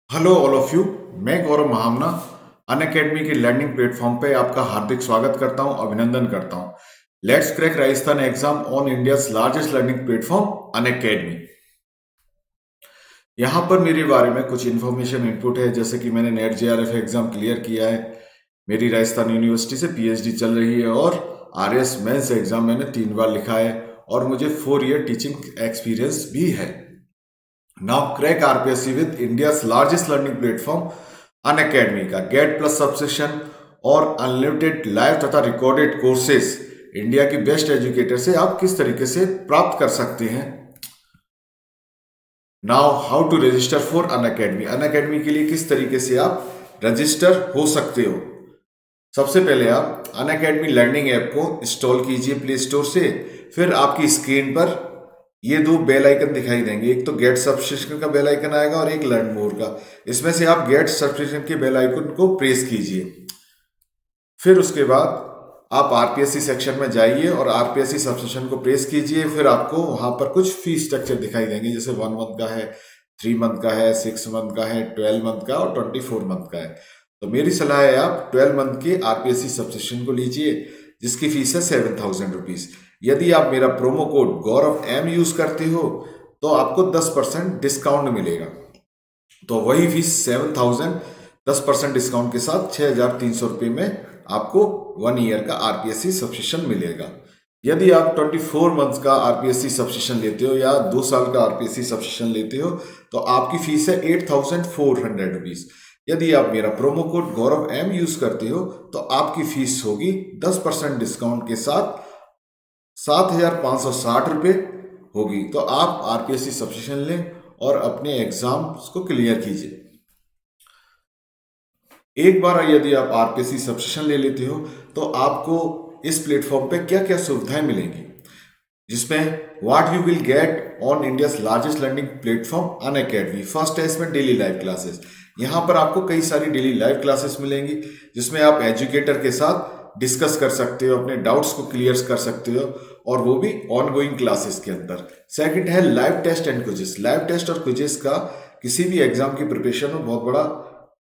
Hello all of you. मैं गौरव महामना Unacademy के learning platform पे आपका हार्दिक स्वागत करता हूं, अभिनंदन करता हूं। Let's crack Rajasthan exam on India's largest learning platform Unacademy. यहाँ पर मेरे बारे में कुछ इन्फॉर्मेशन इनपुट है, जैसे कि मैंने नेट जेआरएफ एग्जाम क्लियर किया है, मेरी राजस्थान यूनिवर्सिटी से पीएचडी चल रही है और आरएस मेंस एग्जाम मैंने 3 बार लिखा है और मुझे 4 ईयर टीचिंग एक्सपीरियंस भी है। Now crack RPSC with India's largest learning platform Unacademy का गेट प्लस सब्सक्रिप्शन और अनलिमिटेड लाइव तथा रिकॉर्डेड कोर्सेज इंडिया की बेस्ट एजुकेटर से आप किस तरीके से प्राप्त कर सकते हैं। Now how to register for Unacademy. Unacademy के लिए किस तरीके से आप रजिस्टर हो सकते हो। सबसे पहले आप अनअकैडमी लर्निंग ऐप को इंस्टॉल कीजिए प्ले स्टोर से। फिर आपकी स्क्रीन पर ये 2 बेल आइकन दिखाई देंगे, एक तो गेट सब्सक्रिप्शन का बेल आइकन आएगा और एक लर्न मोर का। इसमें से आप गेट सब्सक्रिप्शन के बेल आइकन को प्रेस कीजिए। फिर उसके बाद आप आरपीएससी सेक्शन में जाइए और आरपीएससी सब्सक्रिप्शन को प्रेस कीजिए। फिर आपको वहां पर कुछ फीस स्ट्रक्चर दिखाई देंगे, जैसे 1 मंथ का है, 3 मंथ का है, 6 मंथ का है, 12 मंथ का और 24 मंथ का है। तो मेरी सलाह है आप 12 मंथ के आरपीएससी सब्सक्रिप्शन को लीजिए, जिसकी फीस है 7000 रुपीज। यदि आप मेरा प्रोमो कोड गौरव एम यूज करते हो तो आपको 10% डिस्काउंट मिलेगा। तो वही फीस 7000 10% डिस्काउंट के साथ 6300 रुपये में आपको 1 ईयर का आरपीएससी सब्सक्रिप्शन मिलेगा। यदि आप 24 मंथ्स का आरपीएससी सब्सक्रिप्शन लेते हो या 2 साल का आरपीएससी सब्सक्रिप्शन लेते हो तो आपकी फीस है 8400 रुपीज। यदि आप मेरा प्रोमो कोड गौरव एम यूज करते हो तो आपकी फीस होगी 10% डिस्काउंट के साथ 7560 रुपये होगी। तो आप आरपीएससी सब्सक्रिप्शन लें और अपने एग्जाम्स को क्लियर कीजिए। एक बार यदि आप आरपीएससी सब्सक्रिप्शन ले लेते हो तो आपको इस प्लेटफॉर्म पे क्या क्या सुविधाएं मिलेंगी, जिसमें what you will get on India's largest learning platform Unacademy. First है इसमें डेली लाइव क्लासेस। यहाँ पर आपको कई सारी डेली लाइव क्लासेस मिलेंगी, जिसमें आप एजुकेटर के साथ डिस्कस कर सकते हो, अपने डाउट्स को क्लियर कर सकते हो, और वो भी ऑनगोइंग क्लासेस के अंदर। सेकंड है live test and quizzes. Live test और क्विजेस का किसी भी एग्जाम की प्रिपरेशन में बहुत बड़ा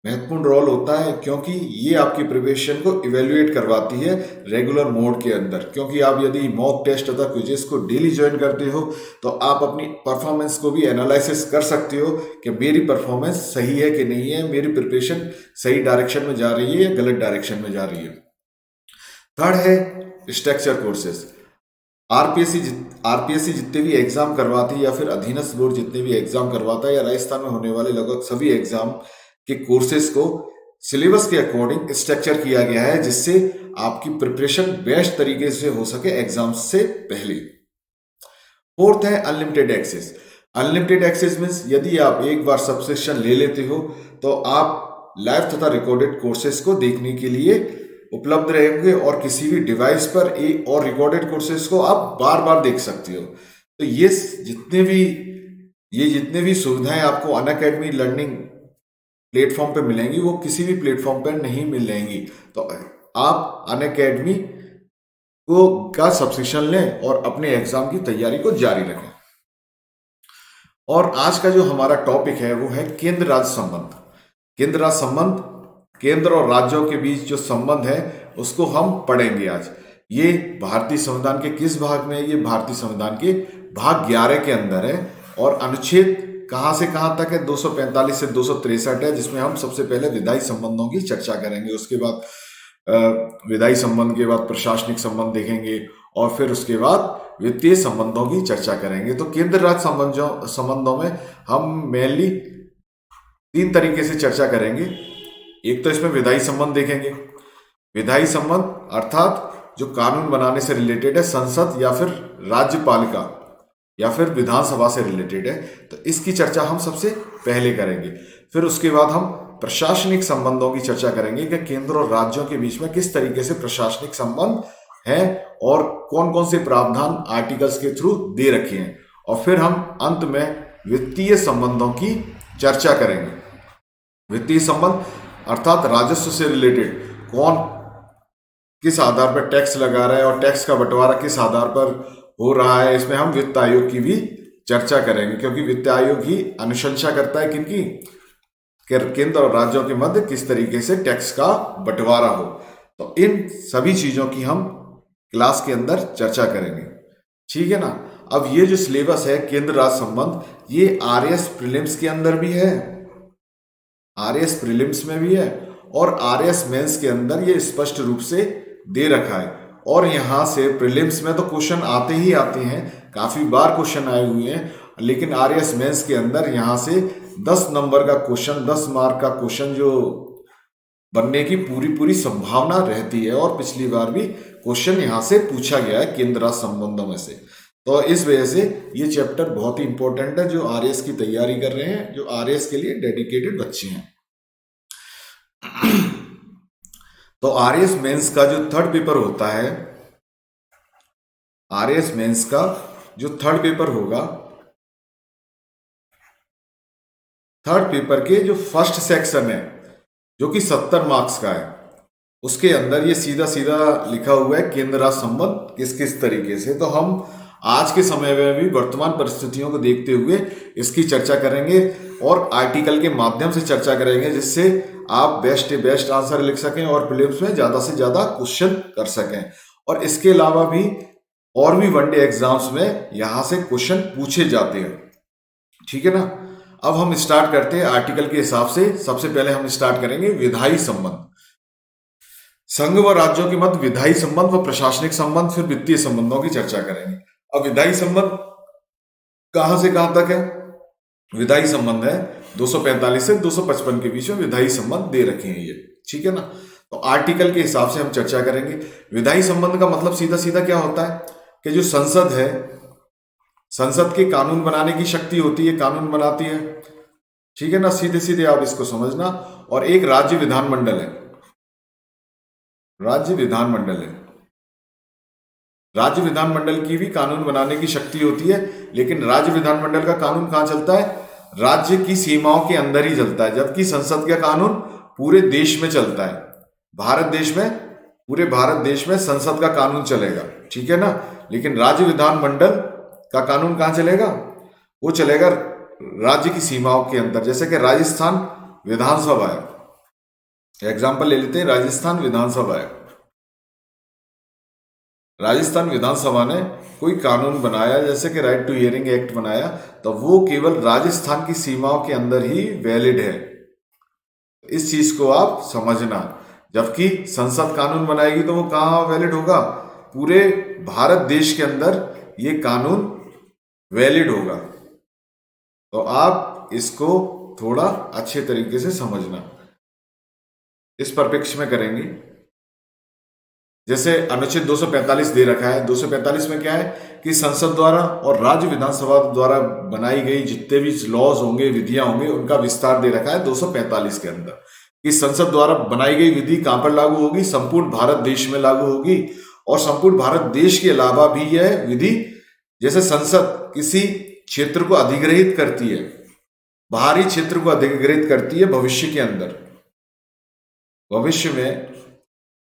महत्वपूर्ण रोल होता है, क्योंकि ये आपकी प्रिपरेशन को इवेल्युएट करवाती है रेगुलर मोड के अंदर। क्योंकि आप यदि मॉक टेस्ट तथा क्विजेस को डेली ज्वाइन करते हो तो आप अपनी परफॉर्मेंस को भी एनालिसिस कर सकते हो कि मेरी परफॉर्मेंस सही है कि नहीं है, मेरी प्रिपरेशन सही डायरेक्शन में जा रही है या गलत डायरेक्शन में जा रही है। थर्ड है स्ट्रक्चर कोर्सेज। आरपीएससी जितने भी एग्जाम करवाती है या फिर अधीनस्थ बोर्ड जितने भी एग्जाम करवाता है या राजस्थान में होने वाले लगभग सभी एग्जाम के कोर्सेज को सिलेबस के अकॉर्डिंग स्ट्रक्चर किया गया है, जिससे आपकी प्रिपरेशन बेस्ट तरीके से हो सके एग्जाम से पहले। फोर्थ है unlimited access. Unlimited access means यदि आप एक बार सब्सक्रिप्शन ले लेते हो तो आप लाइव तथा रिकॉर्डेड कोर्सेज को देखने के लिए उपलब्ध रहेंगे और किसी भी डिवाइस पर एक और रिकॉर्डेड कोर्सेज को आप बार बार देख सकते हो। तो ये जितने भी सुविधाएं आपको अनअकैडमी लर्निंग प्लेटफॉर्म पे मिलेंगी वो किसी भी प्लेटफॉर्म पर नहीं मिलेंगी। तो आप अनअकैडमी का सब्सक्रिप्शन लें और अपने एग्जाम की तैयारी को जारी रखें। और आज का जो हमारा टॉपिक है वो है केंद्र राज्य संबंध। केंद्र राज्य संबंध, केंद्र और राज्यों के बीच जो संबंध है उसको हम पढ़ेंगे आज। ये भारतीय संविधान के किस भाग में है? ये भारतीय संविधान के भाग 11 के अंदर है और अनुच्छेद कहां से कहां तक है? 245 से 263 है, जिसमें हम सबसे पहले विधायी संबंधों की चर्चा करेंगे। उसके बाद विधायी संबंध के बाद प्रशासनिक संबंध देखेंगे और फिर उसके बाद वित्तीय संबंधों की चर्चा करेंगे। तो केंद्र राज्य संबंधों में हम मेनली 3 तरीके से चर्चा करेंगे। एक तो इसमें विधायी संबंध देखेंगे। विधायी संबंध अर्थात जो कानून बनाने से रिलेटेड है, संसद या फिर राज्यपालिका या फिर विधानसभा से रिलेटेड है, तो इसकी चर्चा हम सबसे पहले करेंगे। फिर उसके बाद हम प्रशासनिक संबंधों की चर्चा करेंगे कि केंद्र और राज्यों के बीच में किस तरीके से प्रशासनिक संबंध हैं और कौन कौन से प्रावधान आर्टिकल्स के थ्रू दे रखे हैं। और फिर हम अंत में वित्तीय संबंधों की चर्चा करेंगे। वित्तीय संबंध अर्थात राजस्व से रिलेटेड कौन किस आधार पर टैक्स लगा रहा है और टैक्स का बंटवारा किस आधार पर हो रहा है। इसमें हम वित्त आयोग की भी चर्चा करेंगे, क्योंकि वित्त आयोग ही अनुशंसा करता है किनकी? केंद्र और राज्यों के मध्य किस तरीके से टैक्स का बंटवारा हो। तो इन सभी चीजों की हम क्लास के अंदर चर्चा करेंगे, ठीक है ना। अब ये जो सिलेबस है केंद्र राज्य संबंध, ये आरएस प्रीलिम्स के अंदर भी है, आरएस प्रीलिम्स में भी है और आरएस मेंस के अंदर ये स्पष्ट रूप से दे रखा है। और यहां से प्रीलिम्स में तो क्वेश्चन आते ही आते हैं, काफी बार क्वेश्चन आए हुए हैं, लेकिन आरएस मेंस के अंदर यहां से 10 नंबर का क्वेश्चन, 10 मार्क का क्वेश्चन जो बनने की पूरी पूरी संभावना रहती है। और पिछली बार भी क्वेश्चन यहां से पूछा गया है केंद्र राज्य संबंधों में से। तो इस वजह से ये चैप्टर बहुत ही इंपॉर्टेंट है जो आरएस की तैयारी कर रहे हैं, जो आरएस के लिए डेडिकेटेड बच्चे हैं। तो आरएस मेंस का जो थर्ड पेपर होता है, आरएस मेंस का जो थर्ड पेपर होगा, थर्ड पेपर के जो फर्स्ट सेक्शन है जो कि 70 मार्क्स का है, उसके अंदर ये सीधा सीधा लिखा हुआ है केंद्र राज्य संबंध किस किस तरीके से। तो हम आज के समय में भी वर्तमान परिस्थितियों को देखते हुए इसकी चर्चा करेंगे और आर्टिकल के माध्यम से चर्चा करेंगे, जिससे आप बेस्ट आंसर लिख सकें और प्रीलिम्स में ज्यादा से ज्यादा क्वेश्चन कर सकें। और इसके अलावा भी और भी वनडे एग्जाम्स में यहां से क्वेश्चन पूछे जाते हैं, ठीक है ना। अब हम स्टार्ट करते हैं आर्टिकल के हिसाब से। सबसे पहले हम स्टार्ट करेंगे विधायी संबंध। संघ व राज्यों के मध्य विधायी संबंध व प्रशासनिक संबंध, फिर वित्तीय संबंधों की चर्चा करेंगे। अब विधायी संबंध कहां से कहां तक है? विधायी संबंध है 245 से 255 के बीच में विधायी संबंध दे रखे हैं ये, ठीक है ना। तो आर्टिकल के हिसाब से हम चर्चा करेंगे। विधायी संबंध का मतलब सीधा सीधा क्या होता है कि जो संसद है, संसद के कानून बनाने की शक्ति होती है, कानून बनाती है, ठीक है ना। सीधे सीधे आप इसको समझना। और एक राज्य विधानमंडल है, राज्य विधानमंडल है, राज्य विधानमंडल की भी कानून बनाने की शक्ति होती है, लेकिन राज्य विधानमंडल का कानून कहां चलता है? राज्य की सीमाओं के अंदर ही चलता है, जबकि संसद का कानून पूरे देश में चलता है। भारत देश में, पूरे भारत देश में संसद का कानून चलेगा, ठीक है ना। लेकिन राज्य विधानमंडल का कानून कहां चलेगा? वो चलेगा राज्य की सीमाओं के अंदर। जैसे कि राजस्थान विधानसभा है, एग्जाम्पल ले लेते हैं, राजस्थान विधानसभा है। राजस्थान विधानसभा ने कोई कानून बनाया, जैसे कि राइट टू हियरिंग एक्ट बनाया, तो वो केवल राजस्थान की सीमाओं के अंदर ही वैलिड है। इस चीज को आप समझना। जबकि संसद कानून बनाएगी तो वो कहाँ वैलिड होगा? पूरे भारत देश के अंदर ये कानून वैलिड होगा। तो आप इसको थोड़ा अच्छे तरीके से समझना। इस परिप्रेक्ष्य में करेंगे, जैसे अनुच्छेद 245 दे रखा है। 245 में क्या है कि संसद द्वारा और राज्य विधानसभा द्वारा बनाई गई जितने भी लॉज होंगे, विधियां होंगे, उनका विस्तार दे रखा है 245 के अंदर। कि संसद द्वारा बनाई गई विधि कहां पर लागू होगी? संपूर्ण भारत देश में लागू होगी। और संपूर्ण भारत देश के अलावा भी यह विधि, जैसे संसद किसी क्षेत्र को अधिग्रहित करती है, बाहरी क्षेत्र को अधिग्रहित करती है भविष्य के अंदर, भविष्य में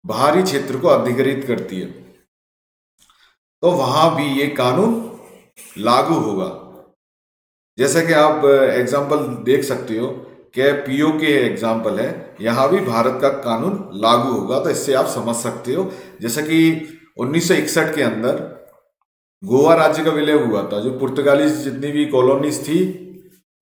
बाहरी क्षेत्र को अधिग्रहित करती है, तो वहां भी ये कानून लागू होगा। जैसे कि आप एग्जाम्पल देख सकते हो कि पीओ के एग्जाम्पल है, यहां भी भारत का कानून लागू होगा। तो इससे आप समझ सकते हो, जैसे कि 1961 के अंदर गोवा राज्य का विलय हुआ था, जो पुर्तगाली जितनी भी कॉलोनीज थी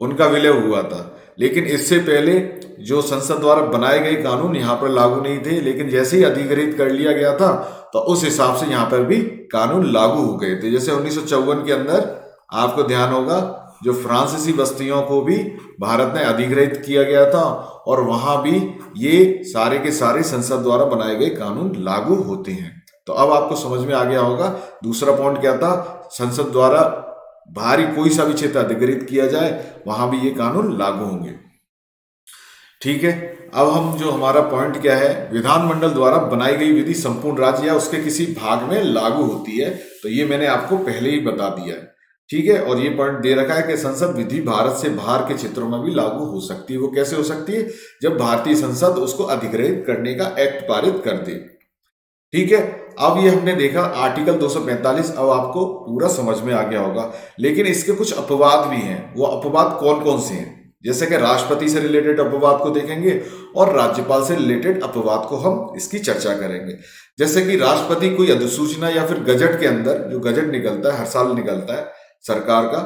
उनका विलय हुआ था। लेकिन इससे पहले जो संसद द्वारा बनाए गए कानून यहाँ पर लागू नहीं थे, लेकिन जैसे ही अधिग्रहित कर लिया गया था तो उस हिसाब से यहाँ पर भी कानून लागू हो गए थे। जैसे 1954 के अंदर आपको ध्यान होगा, जो फ्रांसीसी बस्तियों को भी भारत ने अधिग्रहित किया गया था, और वहां भी ये सारे के सारे संसद द्वारा बनाए गए कानून लागू होते हैं। तो अब आपको समझ में आ गया होगा। दूसरा पॉइंट क्या था? संसद द्वारा बाहरी कोई सा भी क्षेत्र अधिग्रहित किया जाए, वहां भी ये कानून लागू होंगे, ठीक है। अब हम जो हमारा पॉइंट क्या है, विधानमंडल द्वारा बनाई गई विधि संपूर्ण राज्य या उसके किसी भाग में लागू होती है। तो ये मैंने आपको पहले ही बता दिया है, ठीक है। और ये पॉइंट दे रखा है कि संसद विधि भारत से बाहर के क्षेत्रों में भी लागू हो सकती है। वो कैसे हो सकती है? जब भारतीय संसद उसको अधिग्रहित करने का एक्ट पारित कर दे, ठीक है। अब ये हमने देखा आर्टिकल 245, अब आपको पूरा समझ में आ गया होगा। लेकिन इसके कुछ अपवाद भी हैं। वो अपवाद कौन कौन से हैं? जैसे कि राष्ट्रपति से रिलेटेड अपवाद को देखेंगे और राज्यपाल से रिलेटेड अपवाद को हम इसकी चर्चा करेंगे। जैसे कि राष्ट्रपति कोई अधिसूचना या फिर गजट के अंदर, जो गजट निकलता है हर साल निकलता है सरकार का,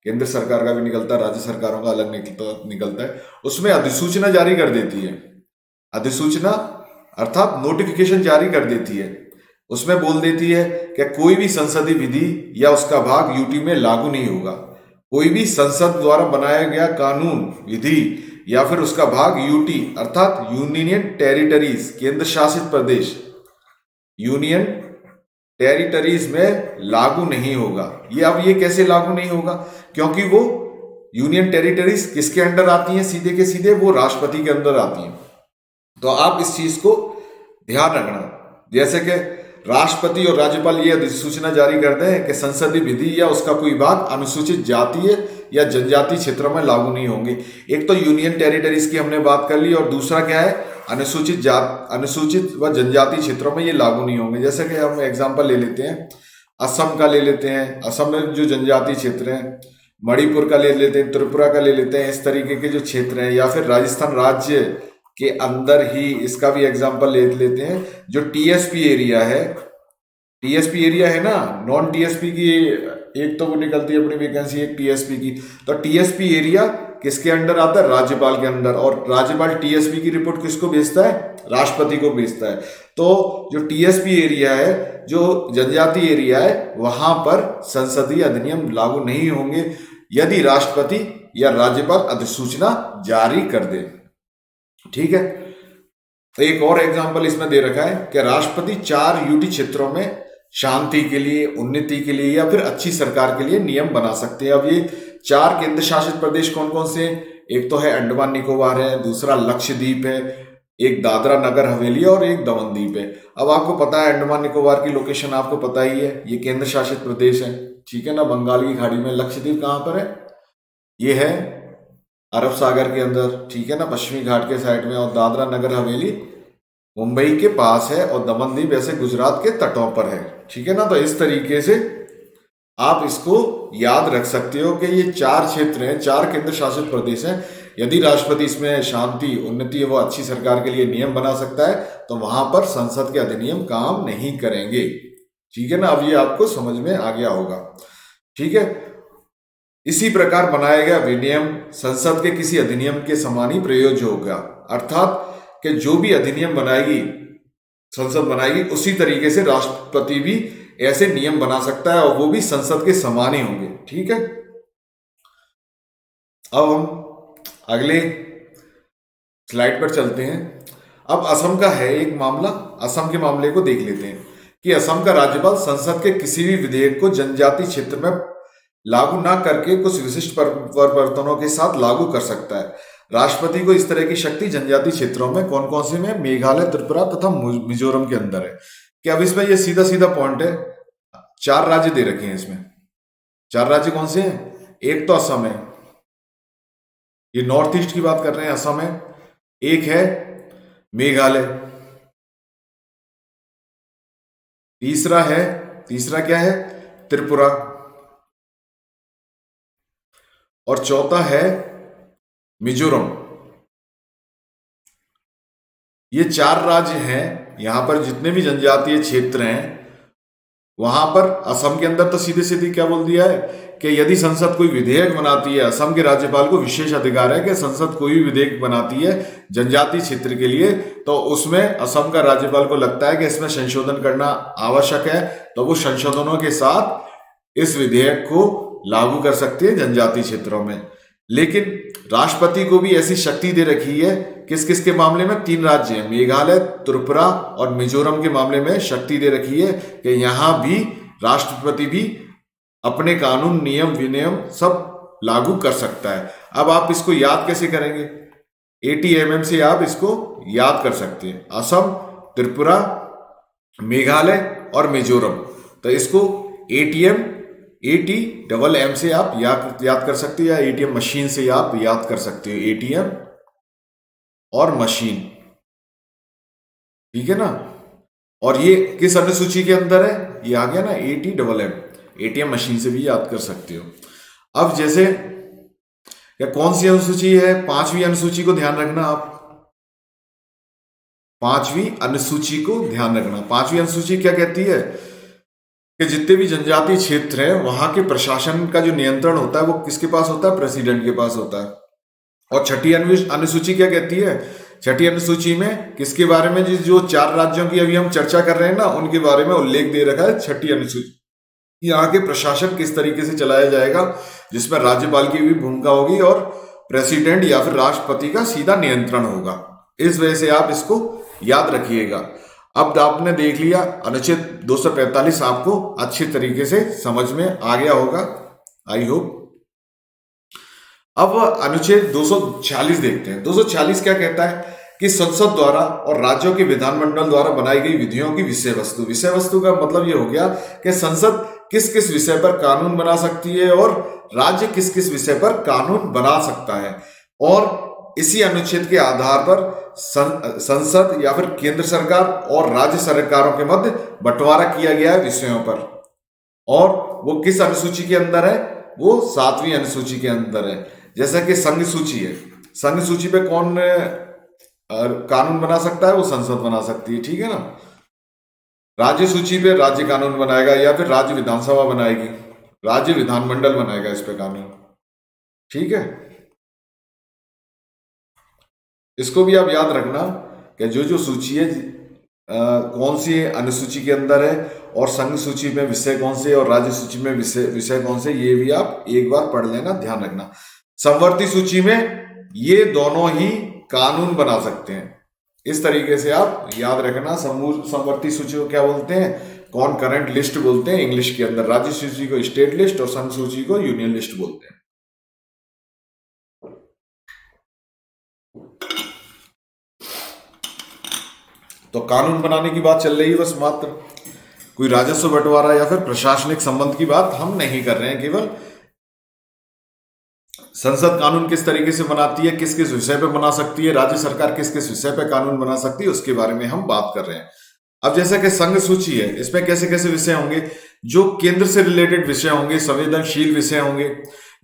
केंद्र सरकार का भी निकलता है, राज्य सरकारों का अलग निकलता है, उसमें अधिसूचना जारी कर देती है। अधिसूचना अर्थात नोटिफिकेशन जारी कर देती है। उसमें बोल देती है कि कोई भी संसदीय विधि या उसका भाग यूटी में लागू नहीं होगा। कोई भी संसद द्वारा बनाया गया कानून, विधि या फिर उसका भाग यूटी अर्थात यूनियन टेरिटरीज, केंद्र शासित प्रदेश, यूनियन टेरिटरीज में लागू नहीं होगा। ये कैसे लागू नहीं होगा? क्योंकि वो यूनियन टेरिटरीज किसके अंडर आती हैं? सीधे के सीधे वो राष्ट्रपति के अंदर आती हैं। तो आप इस चीज को ध्यान रखना। जैसे कि राष्ट्रपति और राज्यपाल ये अधिसूचना जारी करते हैं कि संसदीय विधि या उसका कोई भाग अनुसूचित जातीय या जनजातीय क्षेत्रों में लागू नहीं होंगे। एक तो यूनियन टेरिटरीज की हमने बात कर ली और दूसरा क्या है? अनुसूचित व जनजातीय क्षेत्रों में ये लागू नहीं होंगे। जैसे कि हम एग्जांपल ले लेते हैं, असम का ले लेते हैं। असम में जो जनजातीय क्षेत्र हैं, मणिपुर का ले लेते हैं, त्रिपुरा का ले लेते हैं, इस तरीके के जो क्षेत्र हैं, या फिर राजस्थान राज्य के अंदर ही इसका भी एग्जांपल ले लेते हैं, जो टीएसपी एरिया है। टीएसपी एरिया है ना, नॉन टीएसपी की एक तो वो निकलती है अपनी वैकेंसी, एक टीएसपी की। तो टीएसपी एरिया किसके अंडर आता है? राज्यपाल के अंदर। और राज्यपाल टीएसपी की रिपोर्ट किसको भेजता है? राष्ट्रपति को भेजता है। तो जो टीएसपी एरिया है, जो जनजातीय एरिया है, वहां पर संसदीय अधिनियम लागू नहीं होंगे यदि राष्ट्रपति या राज्यपाल अधिसूचना जारी कर दे। ठीक है। तो एक और एग्जांपल इसमें दे रखा है कि राष्ट्रपति 4 यूटी क्षेत्रों में शांति के लिए, उन्नति के लिए या फिर अच्छी सरकार के लिए नियम बना सकते हैं। अब ये 4 केंद्र शासित प्रदेश कौन कौन से? एक तो है अंडमान निकोबार है, दूसरा लक्षद्वीप है, एक दादरा नगर हवेली और एक दमन द्वीप है। अब आपको पता है अंडमान निकोबार की लोकेशन आपको पता ही है, ये केंद्र शासित प्रदेश है, ठीक है ना, बंगाल की खाड़ी में। लक्षद्वीप कहाँ पर है? ये है अरब सागर के अंदर, ठीक है ना, पश्चिमी घाट के साइड में। और दादरा नगर हवेली मुंबई के पास है और दमन द्वीप ऐसे गुजरात के तटों पर है, ठीक है ना। तो इस तरीके से आप इसको याद रख सकते हो कि ये 4 क्षेत्र हैं, 4 केंद्र शासित प्रदेश हैं। यदि राष्ट्रपति इसमें शांति, उन्नति व अच्छी सरकार के लिए नियम बना सकता है तो वहां पर संसद के अधिनियम काम नहीं करेंगे, ठीक है ना। अब ये आपको समझ में आ गया होगा, ठीक है। इसी प्रकार बनाया गया विनियम संसद के किसी अधिनियम के समान ही प्रयोज्य होगा, अर्थात कि जो भी अधिनियम बनाएगी संसद बनाएगी उसी तरीके से राष्ट्रपति भी ऐसे नियम बना सकता है और वो भी संसद के समान ही होंगे, ठीक है। अब हम अगले स्लाइड पर चलते हैं। अब असम का है एक मामला, असम के मामले को देख लेते हैं कि असम का राज्यपाल संसद के किसी भी विधेयक को जनजातीय क्षेत्र में लागू ना करके कुछ विशिष्ट परिवर्तनों के साथ लागू कर सकता है। राष्ट्रपति को इस तरह की शक्ति जनजातीय क्षेत्रों में कौन कौन से में? मेघालय, त्रिपुरा तथा मिजोरम के अंदर है। कि अब इसमें ये सीधा सीधा पॉइंट है, 4 राज्य दे रखे हैं इसमें। 4 राज्य कौन से हैं? एक तो असम है, ये नॉर्थ ईस्ट की बात कर रहे हैं, असम है। एक है मेघालय, तीसरा क्या है? त्रिपुरा, और चौथा है मिजोरम। ये 4 राज्य हैं। यहां पर जितने भी जनजातीय क्षेत्र हैं वहां पर असम के अंदर तो सीधे सीधे क्या बोल दिया है कि यदि संसद कोई विधेयक बनाती है, असम के राज्यपाल को विशेष अधिकार है कि संसद कोई भी विधेयक बनाती है जनजातीय क्षेत्र के लिए तो उसमें असम का राज्यपाल को लगता है कि इसमें संशोधन करना आवश्यक है तो वो संशोधनों के साथ इस विधेयक को लागू कर सकती है जनजातीय क्षेत्रों में। लेकिन राष्ट्रपति को भी ऐसी शक्ति दे रखी है, किस किस के मामले में? 3 राज्य हैं, मेघालय, त्रिपुरा और मिजोरम के मामले में शक्ति दे रखी है कि यहां भी राष्ट्रपति भी अपने कानून, नियम, विनियम सब लागू कर सकता है। अब आप इसको याद कैसे करेंगे? ATMM से आप इसको याद कर सकते हैं, असम, त्रिपुरा, मेघालय और मिजोरम। तो इसको ATMM से आप याद कर सकते हो या ATM मशीन से आप याद कर सकते हो, ATM और मशीन, ठीक है ना। और ये किस अनुसूची के अंदर है? ये आ गया ना ATMM, ATM मशीन से भी याद कर सकते हो। अब जैसे या कौन सी अनुसूची है? 5वीं अनुसूची को ध्यान रखना आप, 5वीं अनुसूची को ध्यान रखना। 5वीं अनुसूची क्या कहती है कि जितने भी जनजातीय क्षेत्र हैं वहां के प्रशासन का जो नियंत्रण होता है वो किसके पास होता है? प्रेसिडेंट के पास होता है। और छठी अनुसूची क्या कहती है? छठी अनुसूची में किसके बारे में? जो 4 राज्यों की अभी हम चर्चा कर रहे हैं ना, उनके बारे में उल्लेख दे रखा है छठी अनुसूची। यहाँ के प्रशासन किस तरीके से चलाया जाएगा, जिसमें राज्यपाल की भी भूमिका होगी और प्रेसिडेंट या फिर राष्ट्रपति का सीधा नियंत्रण होगा। इस वजह से आप इसको याद रखिएगा। अब आपने देख लिया अनुच्छेद 245, आपको अच्छी तरीके से समझ में आ गया होगा, आई होप। अब अनुच्छेद 246 देखते हैं। 246 क्या कहता है कि संसद द्वारा और राज्यों के विधानमंडल द्वारा बनाई गई विधियों की विषय वस्तु। विषय वस्तु का मतलब ये हो गया कि संसद किस किस विषय पर कानून बना सकती है और राज्य किस किस विषय पर कानून बना सकता है। और इसी अनुच्छेद के आधार पर संसद या फिर केंद्र सरकार और राज्य सरकारों के मध्य बंटवारा किया गया है विषयों पर। और वो किस अनुसूची के अंदर है? वो 7वीं अनुसूची के अंदर है। जैसा कि संघ सूची है, संघ सूची पे कौन कानून बना सकता है? वो संसद बना सकती है, ठीक है ना। राज्य सूची पे राज्य कानून बनाएगा या फिर राज्य विधानसभा बनाएगी, राज्य विधानमंडल बनाएगा इस पे कानून, ठीक है। इसको भी आप याद रखना कि जो सूची है कौन सी अनुसूची के अंदर है और संघ सूची में विषय कौन से और राज्य सूची में विषय कौन से, ये भी आप एक बार पढ़ लेना, ध्यान रखना। समवर्ती सूची में ये दोनों ही कानून बना सकते हैं। इस तरीके से आप याद रखना। समवर्ती सूची को क्या बोलते हैं? कॉनकरेंट लिस्ट बोलते हैं इंग्लिश के अंदर। राज्य सूची को स्टेट लिस्ट और संघ सूची को यूनियन लिस्ट बोलते हैं। तो कानून बनाने की बात चल रही है बस मात्र, कोई राजस्व बंटवारा या फिर प्रशासनिक संबंध की बात हम नहीं कर रहे हैं। केवल संसद कानून किस तरीके से बनाती है, किस किस विषय पे बना सकती है, राज्य सरकार किस किस विषय पे कानून बना सकती है, उसके बारे में हम बात कर रहे हैं। अब जैसा कि संघ सूची है, इसमें कैसे कैसे विषय होंगे? जो केंद्र से रिलेटेड विषय होंगे, संवेदनशील विषय होंगे,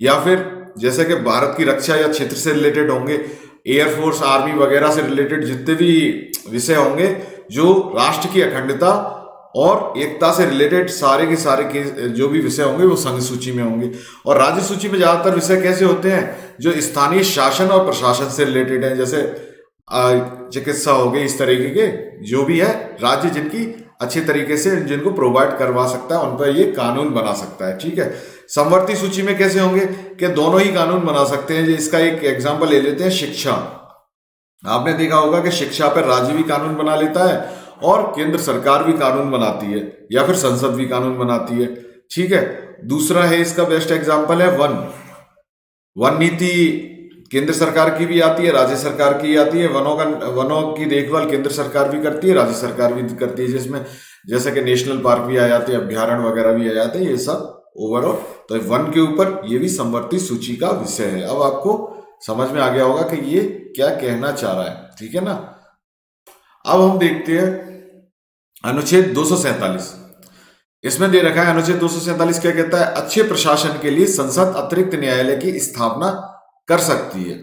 या फिर जैसे कि भारत की रक्षा या क्षेत्र से रिलेटेड होंगे, एयरफोर्स आर्मी वगैरह से रिलेटेड जितने भी विषय होंगे, जो राष्ट्र की अखंडता और एकता से रिलेटेड सारे के सारे के जो भी विषय होंगे वो संघ सूची में होंगे। और राज्य सूची में ज्यादातर विषय कैसे होते हैं? जो स्थानीय शासन और प्रशासन से रिलेटेड है, जैसे चिकित्सा हो गई, इस तरीके के जो भी है राज्य जिनकी अच्छी तरीके से जिनको प्रोवाइड करवा सकता है उन पर ये कानून बना सकता है, ठीक है। समवर्ती सूची में कैसे होंगे कि दोनों ही कानून बना सकते हैं। इसका एक एग्जांपल ले लेते हैं, शिक्षा। आपने देखा होगा कि शिक्षा पर राज्य भी कानून बना लेता है और केंद्र सरकार भी कानून बनाती है या फिर संसद भी कानून बनाती है, ठीक है। दूसरा है, इसका बेस्ट एग्जांपल है वन नीति केंद्र सरकार की भी आती है, राज्य सरकार की आती है। वनों की देखभाल केंद्र सरकार भी करती है, राज्य सरकार भी करती है, जिसमें जैसे कि नेशनल पार्क भी आ जाते हैं, अभ्यारण्य वगैरह भी आ जाते हैं, ये सब ओवरऑल। तो वन के ऊपर ये भी समवर्ती सूची का विषय है। अब आपको समझ में आ गया होगा कि ये क्या कहना चाह रहा है, ठीक है ना। अब हम देखते हैं अनुच्छेद 247। इसमें दे रखा है अनुच्छेद 247 क्या कहता है? अच्छे प्रशासन के लिए संसद अतिरिक्त न्यायालय की स्थापना कर सकती है।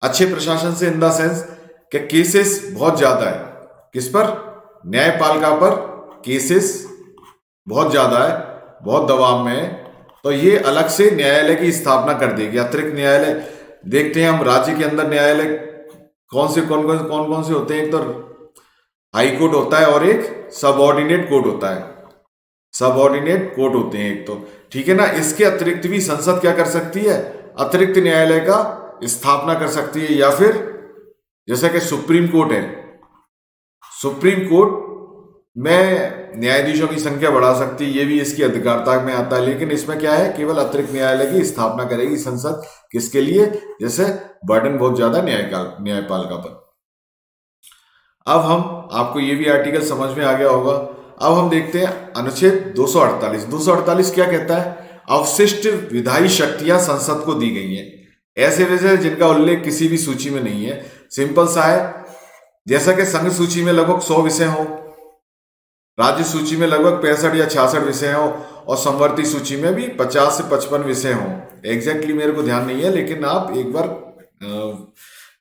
अच्छे प्रशासन से इन द सेंस कि केसेस बहुत ज्यादा है, किस पर? न्यायपालिका पर केसेस बहुत ज्यादा है, बहुत दबाव में है, तो ये अलग से न्यायालय की स्थापना कर देगी, अतिरिक्त न्यायालय। देखते हैं हम राज्य के अंदर न्यायालय कौन कौन से होते हैं। एक तो हाई कोर्ट होता है और एक सबऑर्डिनेट कोर्ट होता है, सबऑर्डिनेट कोर्ट होते हैं एक तो, ठीक है ना। इसके अतिरिक्त भी संसद क्या कर सकती है? अतिरिक्त न्यायालय का स्थापना कर सकती है। या फिर जैसा कि सुप्रीम कोर्ट है, सुप्रीम कोर्ट में न्यायाधीशों की संख्या बढ़ा सकती है, ये भी इसकी अधिकारता में आता है। लेकिन इसमें क्या है? केवल अतिरिक्त न्यायालय की स्थापना करेगी संसद। किसके लिए? जैसे बर्डन बहुत ज्यादा न्यायपालिका पर। अब हम आपको ये भी आर्टिकल समझ में आ गया होगा। अब हम देखते हैं अनुच्छेद 248। 248 क्या कहता है? अवशिष्ट विधायी शक्तियां संसद को दी गई हैं, ऐसे विषय जिनका उल्लेख किसी भी सूची में नहीं है। सिंपल सा है, जैसा कि संघ सूची में लगभग 100 विषय हो, राज्य सूची में लगभग 65 या 66 विषय हों और समवर्ती सूची में भी 50 से 55 विषय हों। एग्जैक्टली मेरे को ध्यान नहीं है, लेकिन आप एक बार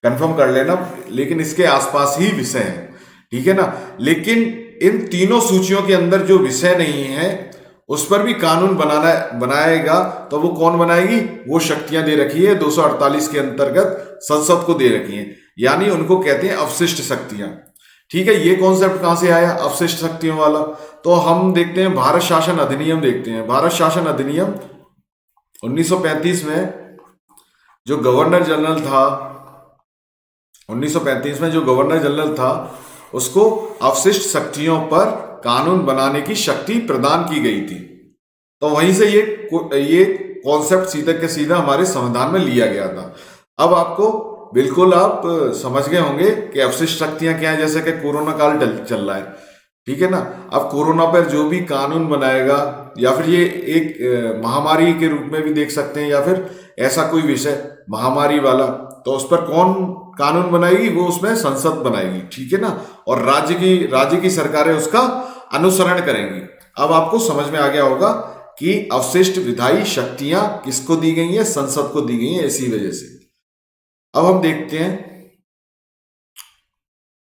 कंफर्म कर लेना, लेकिन इसके आसपास ही विषय हैं, ठीक है ना। लेकिन इन तीनों सूचियों के अंदर जो विषय नहीं है उस पर भी कानून बनाएगा, तो वो कौन बनाएगी? वो शक्तियां दे रखी है 248 के अंतर्गत संसद को दे रखी है, यानी उनको कहते हैं अवशिष्ट शक्तियां। ठीक है, ये कॉन्सेप्ट कहां से आया अवशिष्ट शक्तियों वाला? तो हम देखते हैं भारत शासन अधिनियम देखते हैं। भारत शासन अधिनियम 1935 में जो गवर्नर जनरल था, 1935 में जो गवर्नर जनरल था उसको अवशिष्ट शक्तियों पर कानून बनाने की शक्ति प्रदान की गई थी। तो वहीं से ये कॉन्सेप्ट सीधा के सीधा हमारे संविधान में लिया गया था। अब आपको बिल्कुल आप समझ गए होंगे कि अवशिष्ट शक्तियां क्या है, जैसे कि कोरोना काल चल रहा है, ठीक है ना। अब कोरोना पर जो भी कानून बनाएगा, या फिर ये एक महामारी के रूप में भी देख सकते हैं, या फिर ऐसा कोई विषय महामारी वाला, तो उस पर कौन कानून बनाएगी? वो उसमें संसद बनाएगी, ठीक है ना। और राज्य की सरकारें उसका अनुसरण करेंगी। अब आपको समझ में आ गया होगा कि अवशिष्ट विधायी शक्तियां किसको दी गई हैं? संसद को दी गई हैं, इसी वजह से। अब हम देखते हैं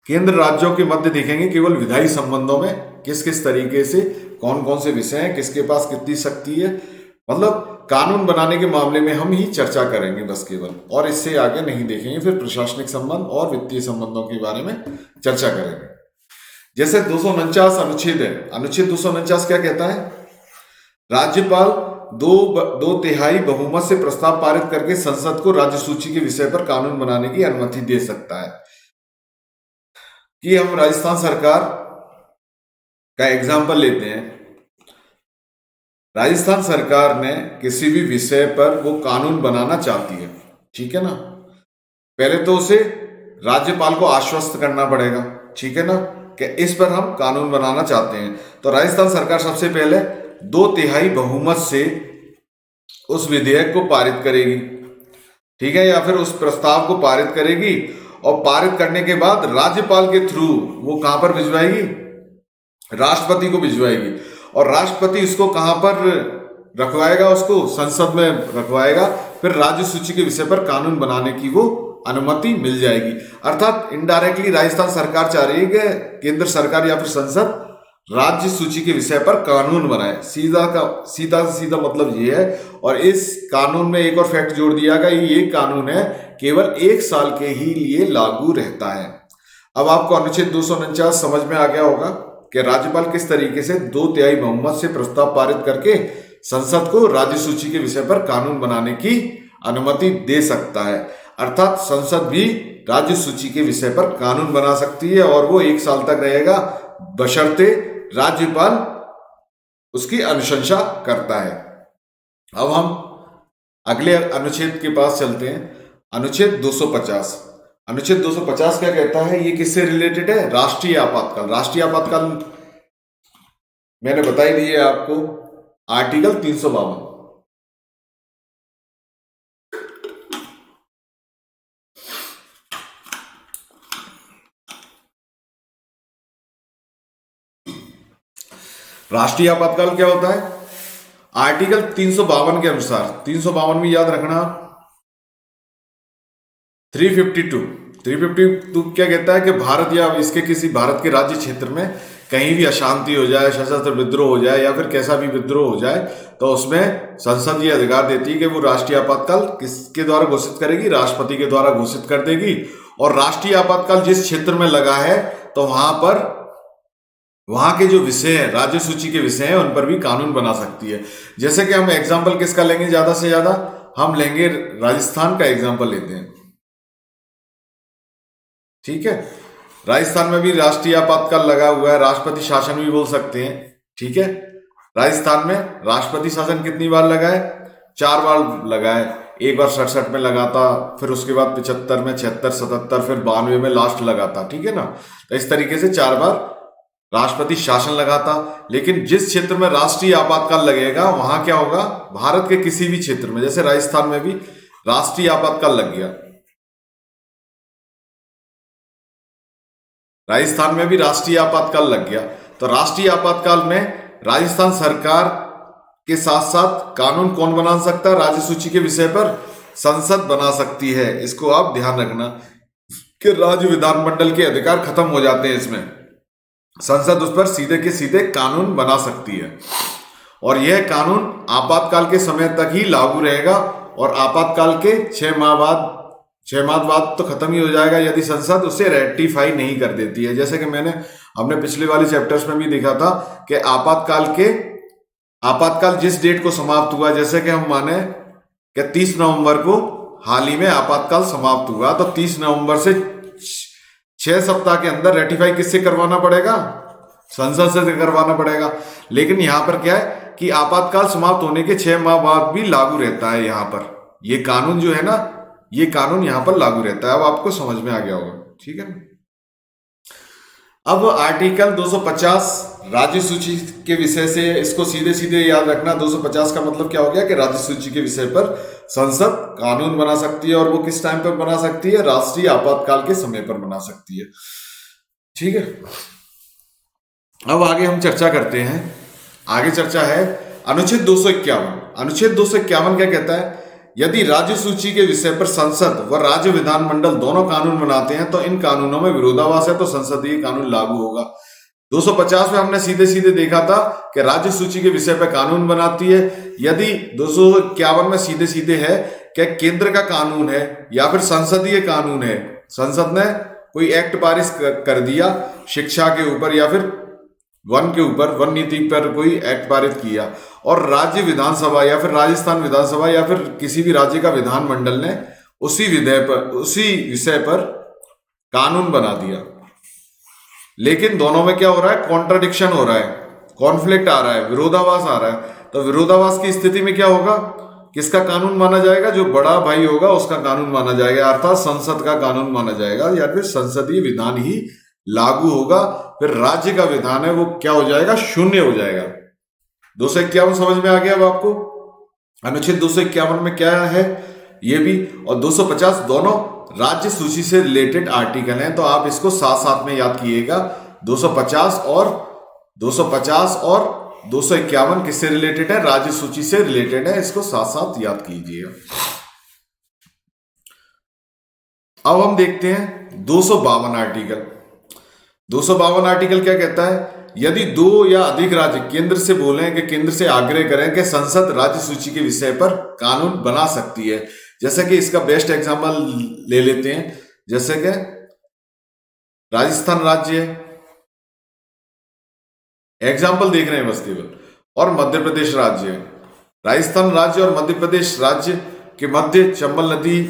केंद्र राज्यों के मध्य, देखेंगे केवल विधायी संबंधों में किस किस तरीके से कौन कौन से विषय हैं, किसके पास कितनी शक्ति है, मतलब कानून बनाने के मामले में हम ही चर्चा करेंगे बस केवल, और इससे आगे नहीं देखेंगे। फिर प्रशासनिक संबंध और वित्तीय संबंधों के बारे में चर्चा करेंगे। जैसे 249 अनुच्छेद है, अनुच्छेद 249 क्या कहता है? राज्यपाल दो तिहाई बहुमत से प्रस्ताव पारित करके संसद को राज्य सूची के विषय पर कानून बनाने की अनुमति दे सकता है। कि हम राजस्थान सरकार का एग्जाम्पल लेते हैं। राजस्थान सरकार ने किसी भी विषय पर वो कानून बनाना चाहती है, ठीक है ना। पहले तो उसे राज्यपाल को आश्वस्त करना पड़ेगा, ठीक है ना, कि इस पर हम कानून बनाना चाहते हैं। तो राजस्थान सरकार सबसे पहले 2/3 बहुमत से उस विधेयक को पारित करेगी, ठीक है, या फिर उस प्रस्ताव को पारित करेगी, और पारित करने के बाद राज्यपाल के थ्रू वो कहां पर भिजवाएगी? राष्ट्रपति को भिजवाएगी। और राष्ट्रपति इसको कहां पर रखवाएगा? उसको संसद में रखवाएगा। फिर राज्य सूची के विषय पर कानून बनाने की वो अनुमति मिल जाएगी। अर्थात इनडायरेक्टली राजस्थान सरकार चाह रही है कि केंद्र सरकार या फिर संसद राज्य सूची के विषय पर कानून बनाए। सीधा मतलब ये है। और इस कानून में एक और फैक्ट जोड़ दिया गया, ये कानून है केवल 1 साल के ही लिए लागू रहता है। अब आपको अनुच्छेद 249 समझ में आ गया होगा कि राज्यपाल किस तरीके से 2/3 बहुमत से प्रस्ताव पारित करके संसद को राज्य सूची के विषय पर कानून बनाने की अनुमति दे सकता है। अर्थात संसद भी राज्य सूची के विषय पर कानून बना सकती है, और वो 1 साल तक रहेगा, बशर्ते राज्यपाल उसकी अनुशंसा करता है। अब हम अगले अनुच्छेद के पास चलते हैं। अनुच्छेद 250। अनुच्छेद 250 क्या कहता है? ये किससे रिलेटेड है? राष्ट्रीय आपातकाल। राष्ट्रीय आपातकाल मैंने बता ही दिया आपको, आर्टिकल 352। राष्ट्रीय आपातकाल क्या होता है? आर्टिकल 352 के अनुसार, 352 में याद रखना 352 क्या कहता है कि भारत या इसके किसी भारत के राज्य क्षेत्र में कहीं भी अशांति हो जाए, सशस्त्र विद्रोह हो जाए, या फिर कैसा भी विद्रोह हो जाए, तो उसमें संसद ये अधिकार देती है कि वो राष्ट्रीय आपातकाल किसके द्वारा घोषित करेगी? राष्ट्रपति के द्वारा घोषित कर देगी। और राष्ट्रीय आपातकाल जिस क्षेत्र में लगा है, तो वहां के जो विषय है, राज्य सूची के विषय हैं, उन पर भी कानून बना सकती है। जैसे कि हम एग्जाम्पल किसका लेंगे? ज्यादा से ज्यादा हम लेंगे राजस्थान का एग्जाम्पल लेते हैं, ठीक है। राजस्थान में भी राष्ट्रीय आपातकाल लगा हुआ है, राष्ट्रपति शासन भी बोल सकते हैं, ठीक है। राजस्थान में राष्ट्रपति शासन कितनी बार लगा है? 4 बार लगा है। एक बार 67 में लगा था, फिर उसके बाद 75 में, 76, 77, फिर 92 में लास्ट लगा था, ठीक है ना। तो इस तरीके से 4 बार राष्ट्रपति शासन लगा था। लेकिन जिस क्षेत्र में राष्ट्रीय आपातकाल लगेगा, वहां क्या होगा? भारत के किसी भी क्षेत्र में, जैसे राजस्थान में भी राष्ट्रीय आपातकाल लग गया, राजस्थान में भी राष्ट्रीय आपातकाल लग गया, तो राष्ट्रीय आपातकाल में राजस्थान सरकार के साथ साथ कानून कौन बना सकता है? राज्य सूची के विषय पर संसद बना सकती है। इसको आप ध्यान रखना कि राज्य विधानमंडल के अधिकार खत्म हो जाते हैं इसमें, संसद उस पर सीधे के सीधे कानून बना सकती है और यह कानून आपातकाल के समय तक ही लागू रहेगा और आपातकाल के 6 माह बाद तो खत्म ही हो जाएगा यदि संसद उसे रेटिफाई नहीं कर देती है। जैसे कि मैंने अपने पिछले वाले चैप्टर्स में भी देखा था कि आपातकाल जिस डेट को समाप्त हुआ, जैसे कि हम माने कि 30 नवंबर को हाल ही में आपातकाल समाप्त हुआ, तो 30 नवंबर से 6 सप्ताह के अंदर रेटिफाई किससे करवाना पड़ेगा? संसद से करवाना पड़ेगा। लेकिन यहां पर क्या है कि आपातकाल समाप्त होने के 6 माह बाद भी लागू रहता है। यहां पर ये कानून जो है ना, ये कानून यहां पर लागू रहता है। अब आपको समझ में आ गया होगा, ठीक है। अब आर्टिकल 250 राज्य सूची के विषय से, इसको सीधे सीधे याद रखना। 250 का मतलब क्या हो गया कि राज्य सूची के विषय पर संसद कानून बना सकती है और वो किस टाइम पर बना सकती है? राष्ट्रीय आपातकाल के समय पर बना सकती है, ठीक है। अब आगे हम चर्चा करते हैं। आगे चर्चा है अनुच्छेद 251। अनुच्छेद 251 क्या कहता है? यदि राज्य सूची के विषय पर संसद व राज्य विधानमंडल दोनों कानून बनाते हैं तो इन कानूनों में विरोधाभास है तो संसदीय कानून लागू होगा। 250 में हमने सीधे सीधे देखा था कि राज्य सूची के विषय पर कानून बनाती है। यदि 251 में सीधे सीधे है कि केंद्र का कानून है या फिर संसदीय कानून है, संसद ने कोई एक्ट पारित कर दिया शिक्षा के ऊपर या फिर वन के ऊपर, वन नीति पर कोई एक्ट पारित किया और राज्य विधानसभा या फिर राजस्थान विधानसभा या फिर किसी भी राज्य का विधानमंडल ने उसी विषय पर कानून बना दिया, लेकिन दोनों में क्या हो रहा है? कॉन्ट्राडिक्शन हो रहा है, कॉन्फ्लिक्ट आ रहा है, विरोधाभास आ रहा है। तो विरोधाभास की स्थिति में क्या होगा? किसका कानून माना जाएगा? जो बड़ा भाई होगा उसका कानून माना जाएगा, अर्थात संसद का कानून माना जाएगा या फिर संसदीय विधान ही लागू होगा। फिर राज्य का विधान है वो क्या हो जाएगा? शून्य हो जाएगा। 251 समझ में आ गया अब आपको? अनुच्छेद 251 में क्या है ये भी, और 250 दोनों राज्य सूची से रिलेटेड आर्टिकल हैं, तो आप इसको साथ साथ में याद कीजिएगा। 250 और 251 किससे रिलेटेड है? राज्य सूची से रिलेटेड है, इसको साथ साथ याद कीजिएगा। अब हम देखते हैं 252 आर्टिकल। 252 आर्टिकल क्या कहता है? यदि 2 या अधिक राज्य केंद्र से बोलें कि केंद्र से आग्रह करें कि संसद राज्य सूची के विषय पर कानून बना सकती है, जैसे कि इसका बेस्ट एग्जांपल ले लेते हैं, जैसे कि राजस्थान राज्य एग्जाम्पल देख रहे हैं बस केवल, और मध्य प्रदेश राज्य। राजस्थान राज्य और मध्य प्रदेश राज्य के मध्य चंबल नदी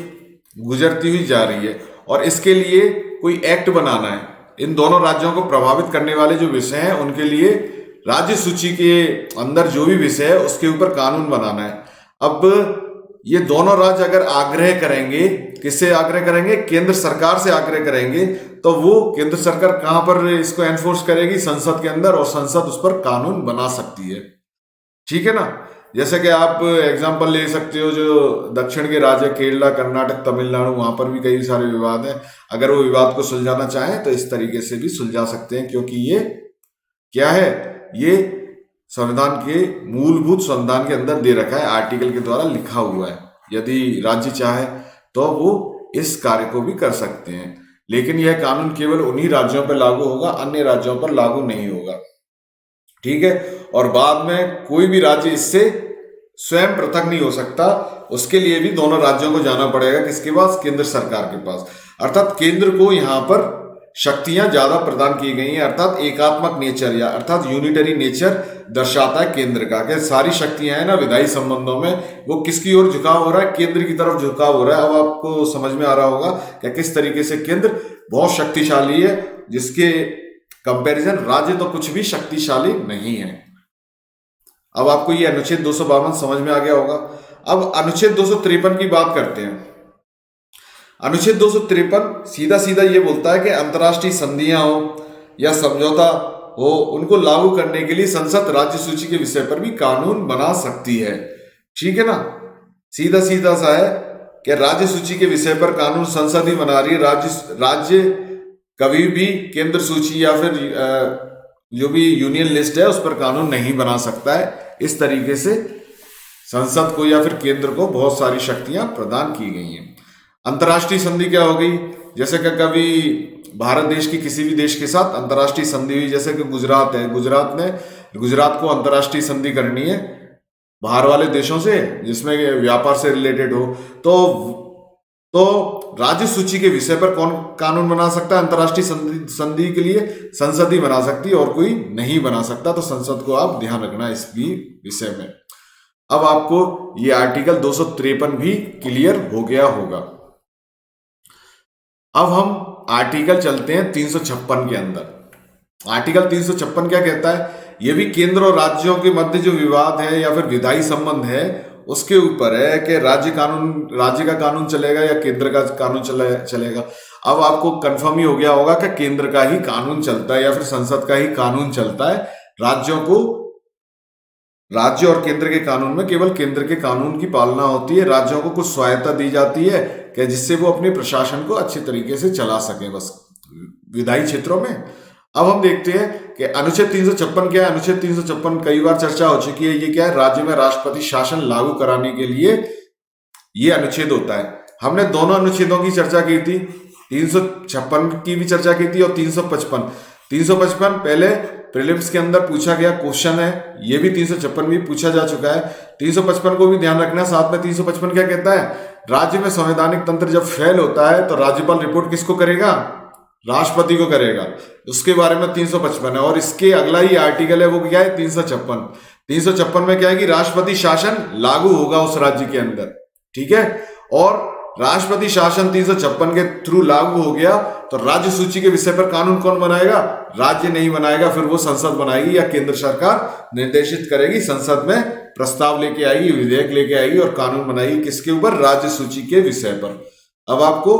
गुजरती हुई जा रही है और इसके लिए कोई एक्ट बनाना है। इन दोनों राज्यों को प्रभावित करने वाले जो विषय हैं उनके लिए राज्य सूची के अंदर जो भी विषय है उसके ऊपर कानून बनाना है। अब ये दोनों राज्य अगर आग्रह करेंगे, किससे आग्रह करेंगे? केंद्र सरकार से आग्रह करेंगे, तो वो केंद्र सरकार कहां पर इसको एनफोर्स करेगी? संसद के अंदर, और संसद उस पर कानून बना सकती है, ठीक है ना। जैसे कि आप एग्जांपल ले सकते हो, जो दक्षिण के राज्य केरला, कर्नाटक, तमिलनाडु, वहां पर भी कई सारे विवाद हैं। अगर वो विवाद को सुलझाना चाहें तो इस तरीके से भी सुलझा सकते हैं, क्योंकि ये क्या है? ये संविधान के मूलभूत संविधान के अंदर दे रखा है, आर्टिकल के द्वारा लिखा हुआ है। यदि राज्य चाहे तो वो इस कार्य को भी कर सकते हैं, लेकिन यह कानून केवल उन्हीं राज्यों पर लागू होगा, अन्य राज्यों पर लागू नहीं होगा, ठीक है। और बाद में कोई भी राज्य इससे स्वयं पृथक नहीं हो सकता, उसके लिए भी दोनों राज्यों को जाना पड़ेगा। किसके पास? केंद्र सरकार के पास। अर्थात केंद्र को यहां पर शक्तियां ज्यादा प्रदान की गई हैं, अर्थात एकात्मक नेचर या अर्थात यूनिटरी नेचर दर्शाता है केंद्र का। कि सारी शक्तियां हैं ना विधायी संबंधों में, वो किसकी ओर झुकाव हो रहा है? केंद्र की तरफ झुकाव हो रहा है। अब आपको समझ में आ रहा होगा कि किस तरीके से केंद्र बहुत शक्तिशाली है, जिसके कंपैरिजन राज्य तो कुछ भी शक्तिशाली नहीं है। अब आपको ये अनुच्छेद 252 समझ में आ गया होगा। अब अनुच्छेद 253 की बात करते हैं। अनुच्छेद 253 सीधा सीधा ये बोलता है कि अंतर्राष्ट्रीय संधियां हो या समझौता हो, उनको लागू करने के लिए संसद राज्य सूची के विषय पर भी कानून बना सकती है, ठीक है ना। सीधा सीधा सा है कि राज्य सूची के विषय पर कानून संसद ही बना रही है। राज्य कभी भी केंद्र सूची या फिर जो भी यूनियन लिस्ट है उस पर कानून नहीं बना सकता है। इस तरीके से संसद को या फिर केंद्र को बहुत सारी शक्तियां प्रदान की गई हैं। अंतर्राष्ट्रीय संधि क्या हो गई? जैसे कि कभी भारत देश की किसी भी देश के साथ अंतर्राष्ट्रीय संधि हुई, जैसे कि गुजरात है, गुजरात को अंतर्राष्ट्रीय संधि करनी है बाहर वाले देशों से जिसमें व्यापार से रिलेटेड हो, तो राज्य सूची के विषय पर कौन कानून बना सकता है? अंतर्राष्ट्रीय संधि के लिए संसद ही बना सकती है और कोई नहीं बना सकता। तो संसद को आप ध्यान रखना इस भी विषय में। अब आपको ये आर्टिकल 253 भी क्लियर हो गया होगा। अब हम आर्टिकल चलते हैं 356 के अंदर। आर्टिकल 356 क्या कहता है? यह भी केंद्र और राज्यों के मध्य जो विवाद है या फिर विधायी संबंध है उसके ऊपर है कि राज्य का कानून चलेगा या केंद्र का कानून चलेगा। अब आपको कंफर्म ही हो गया होगा कि केंद्र का ही कानून चलता है या फिर संसद का ही कानून चलता है। राज्य और केंद्र के कानून में केवल केंद्र के कानून की पालना होती है। राज्यों को कुछ स्वायत्ता दी जाती है कि जिससे वो अपने प्रशासन को अच्छे तरीके से चला सकें बस विधायी क्षेत्रों में। अब हम देखते हैं कि अनुच्छेद 356 क्या है। अनुच्छेद 356 कई बार चर्चा हो चुकी है। ये क्या है? राज्य में राष्ट्रपति शासन लागू कराने के लिए ये अनुच्छेद होता है। हमने दोनों अनुच्छेदों की चर्चा की थी, 356 की भी चर्चा की थी और 355 पहले प्रीलिम्स के अंदर पूछा गया क्वेश्चन है। ये भी 356 भी पूछा जा चुका है। 355 को भी ध्यान रखना। साथ में 355 क्या कहता है? राज्य में संवैधानिक तंत्र जब फेल होता है तो राज्यपाल रिपोर्ट किसको करेगा? राष्ट्रपति को करेगा। उसके बारे में 355 है। और इसके अगला ही आर्टिकल है वो क्या है? 356 में क्या है कि राष्ट्रपति शासन लागू होगा उस राज्य के अंदर। ठीक है। और राष्ट्रपति शासन 356 के थ्रू लागू हो गया तो राज्य सूची के विषय पर कानून कौन बनाएगा? राज्य नहीं बनाएगा, फिर वो संसद बनाएगी या केंद्र सरकार निर्देशित करेगी। संसद में प्रस्ताव लेके आएगी, विधेयक लेके आएगी और कानून बनाएगी। किसके ऊपर? राज्य सूची के विषय पर। अब आपको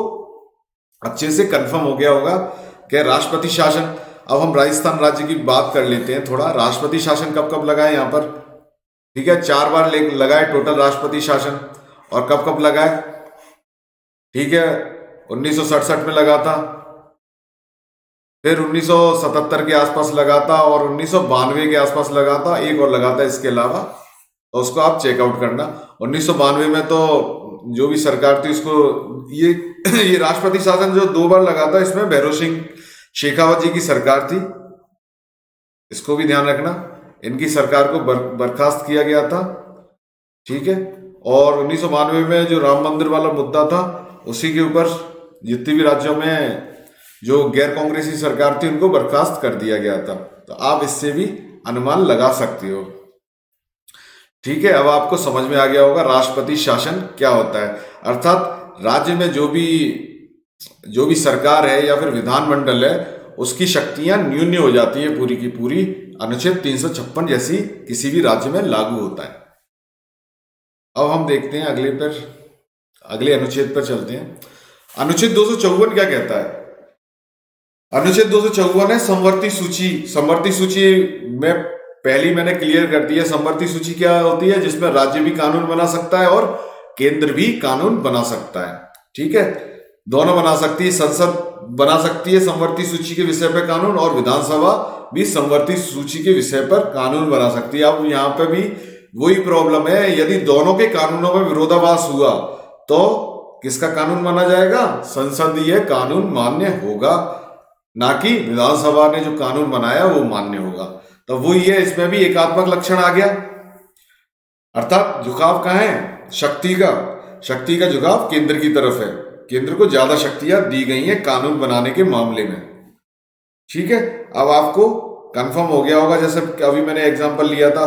अच्छे से कंफर्म हो गया होगा कि राष्ट्रपति शासन। अब हम राजस्थान राज्य की बात कर लेते हैं थोड़ा। राष्ट्रपति शासन कब कब लगा है यहाँ पर? ठीक है, 4 बार लगा है टोटल राष्ट्रपति शासन। और कब कब लगा है? ठीक है, 1967 में लगा था, फिर 1977 के आसपास लगा था और 1992 के आसपास लगा था। एक और लगा था इसके अलावा, तो उसको आप चेकआउट करना। 1992 में तो जो भी सरकार थी उसको ये राष्ट्रपति शासन जो 2 बार लगा था, इसमें भैरों सिंह शेखावत जी की सरकार थी। इसको भी ध्यान रखना। इनकी सरकार को बर्खास्त किया गया था। ठीक है। और 1992 में जो राम मंदिर वाला मुद्दा था उसी के ऊपर जितने भी राज्यों में जो गैर कांग्रेसी सरकार थी उनको बर्खास्त कर दिया गया था। तो आप इससे भी अनुमान लगा सकते हो। ठीक है। अब आपको समझ में आ गया होगा राष्ट्रपति शासन क्या होता है। अर्थात राज्य में जो भी सरकार है या फिर विधानमंडल है उसकी शक्तियां न्यून हो जाती है पूरी की पूरी। अनुच्छेद 356 जैसी किसी भी राज्य में लागू होता है। अब हम देखते हैं अगले अनुच्छेद पर चलते हैं। अनुच्छेद 254 क्या कहता है? अनुच्छेद 254 है समवर्ती सूची। समवर्ती सूची में पहली मैंने क्लियर कर दी है। समवर्ती सूची क्या होती है? जिसमें राज्य भी कानून बना सकता है और केंद्र भी कानून बना सकता है। ठीक है, दोनों बना सकती है। संसद बना सकती है समवर्ती सूची के विषय पर कानून और विधानसभा भी समवर्ती सूची के विषय पर कानून बना सकती है। अब यहाँ पे भी वही प्रॉब्लम है, यदि दोनों के कानूनों में विरोधाभास हुआ तो किसका कानून माना जाएगा? संसदीय कानून मान्य होगा, ना कि विधानसभा ने जो कानून बनाया वो मान्य होगा। तो वो ये इसमें भी एकात्मक लक्षण आ गया। अर्थात झुकाव कहाँ है? शक्ति का झुकाव केंद्र की तरफ है। केंद्र को ज्यादा शक्तियां दी गई हैं कानून बनाने के मामले में। ठीक है। अब आपको कंफर्म हो गया होगा, जैसे अभी मैंने एग्जांपल लिया था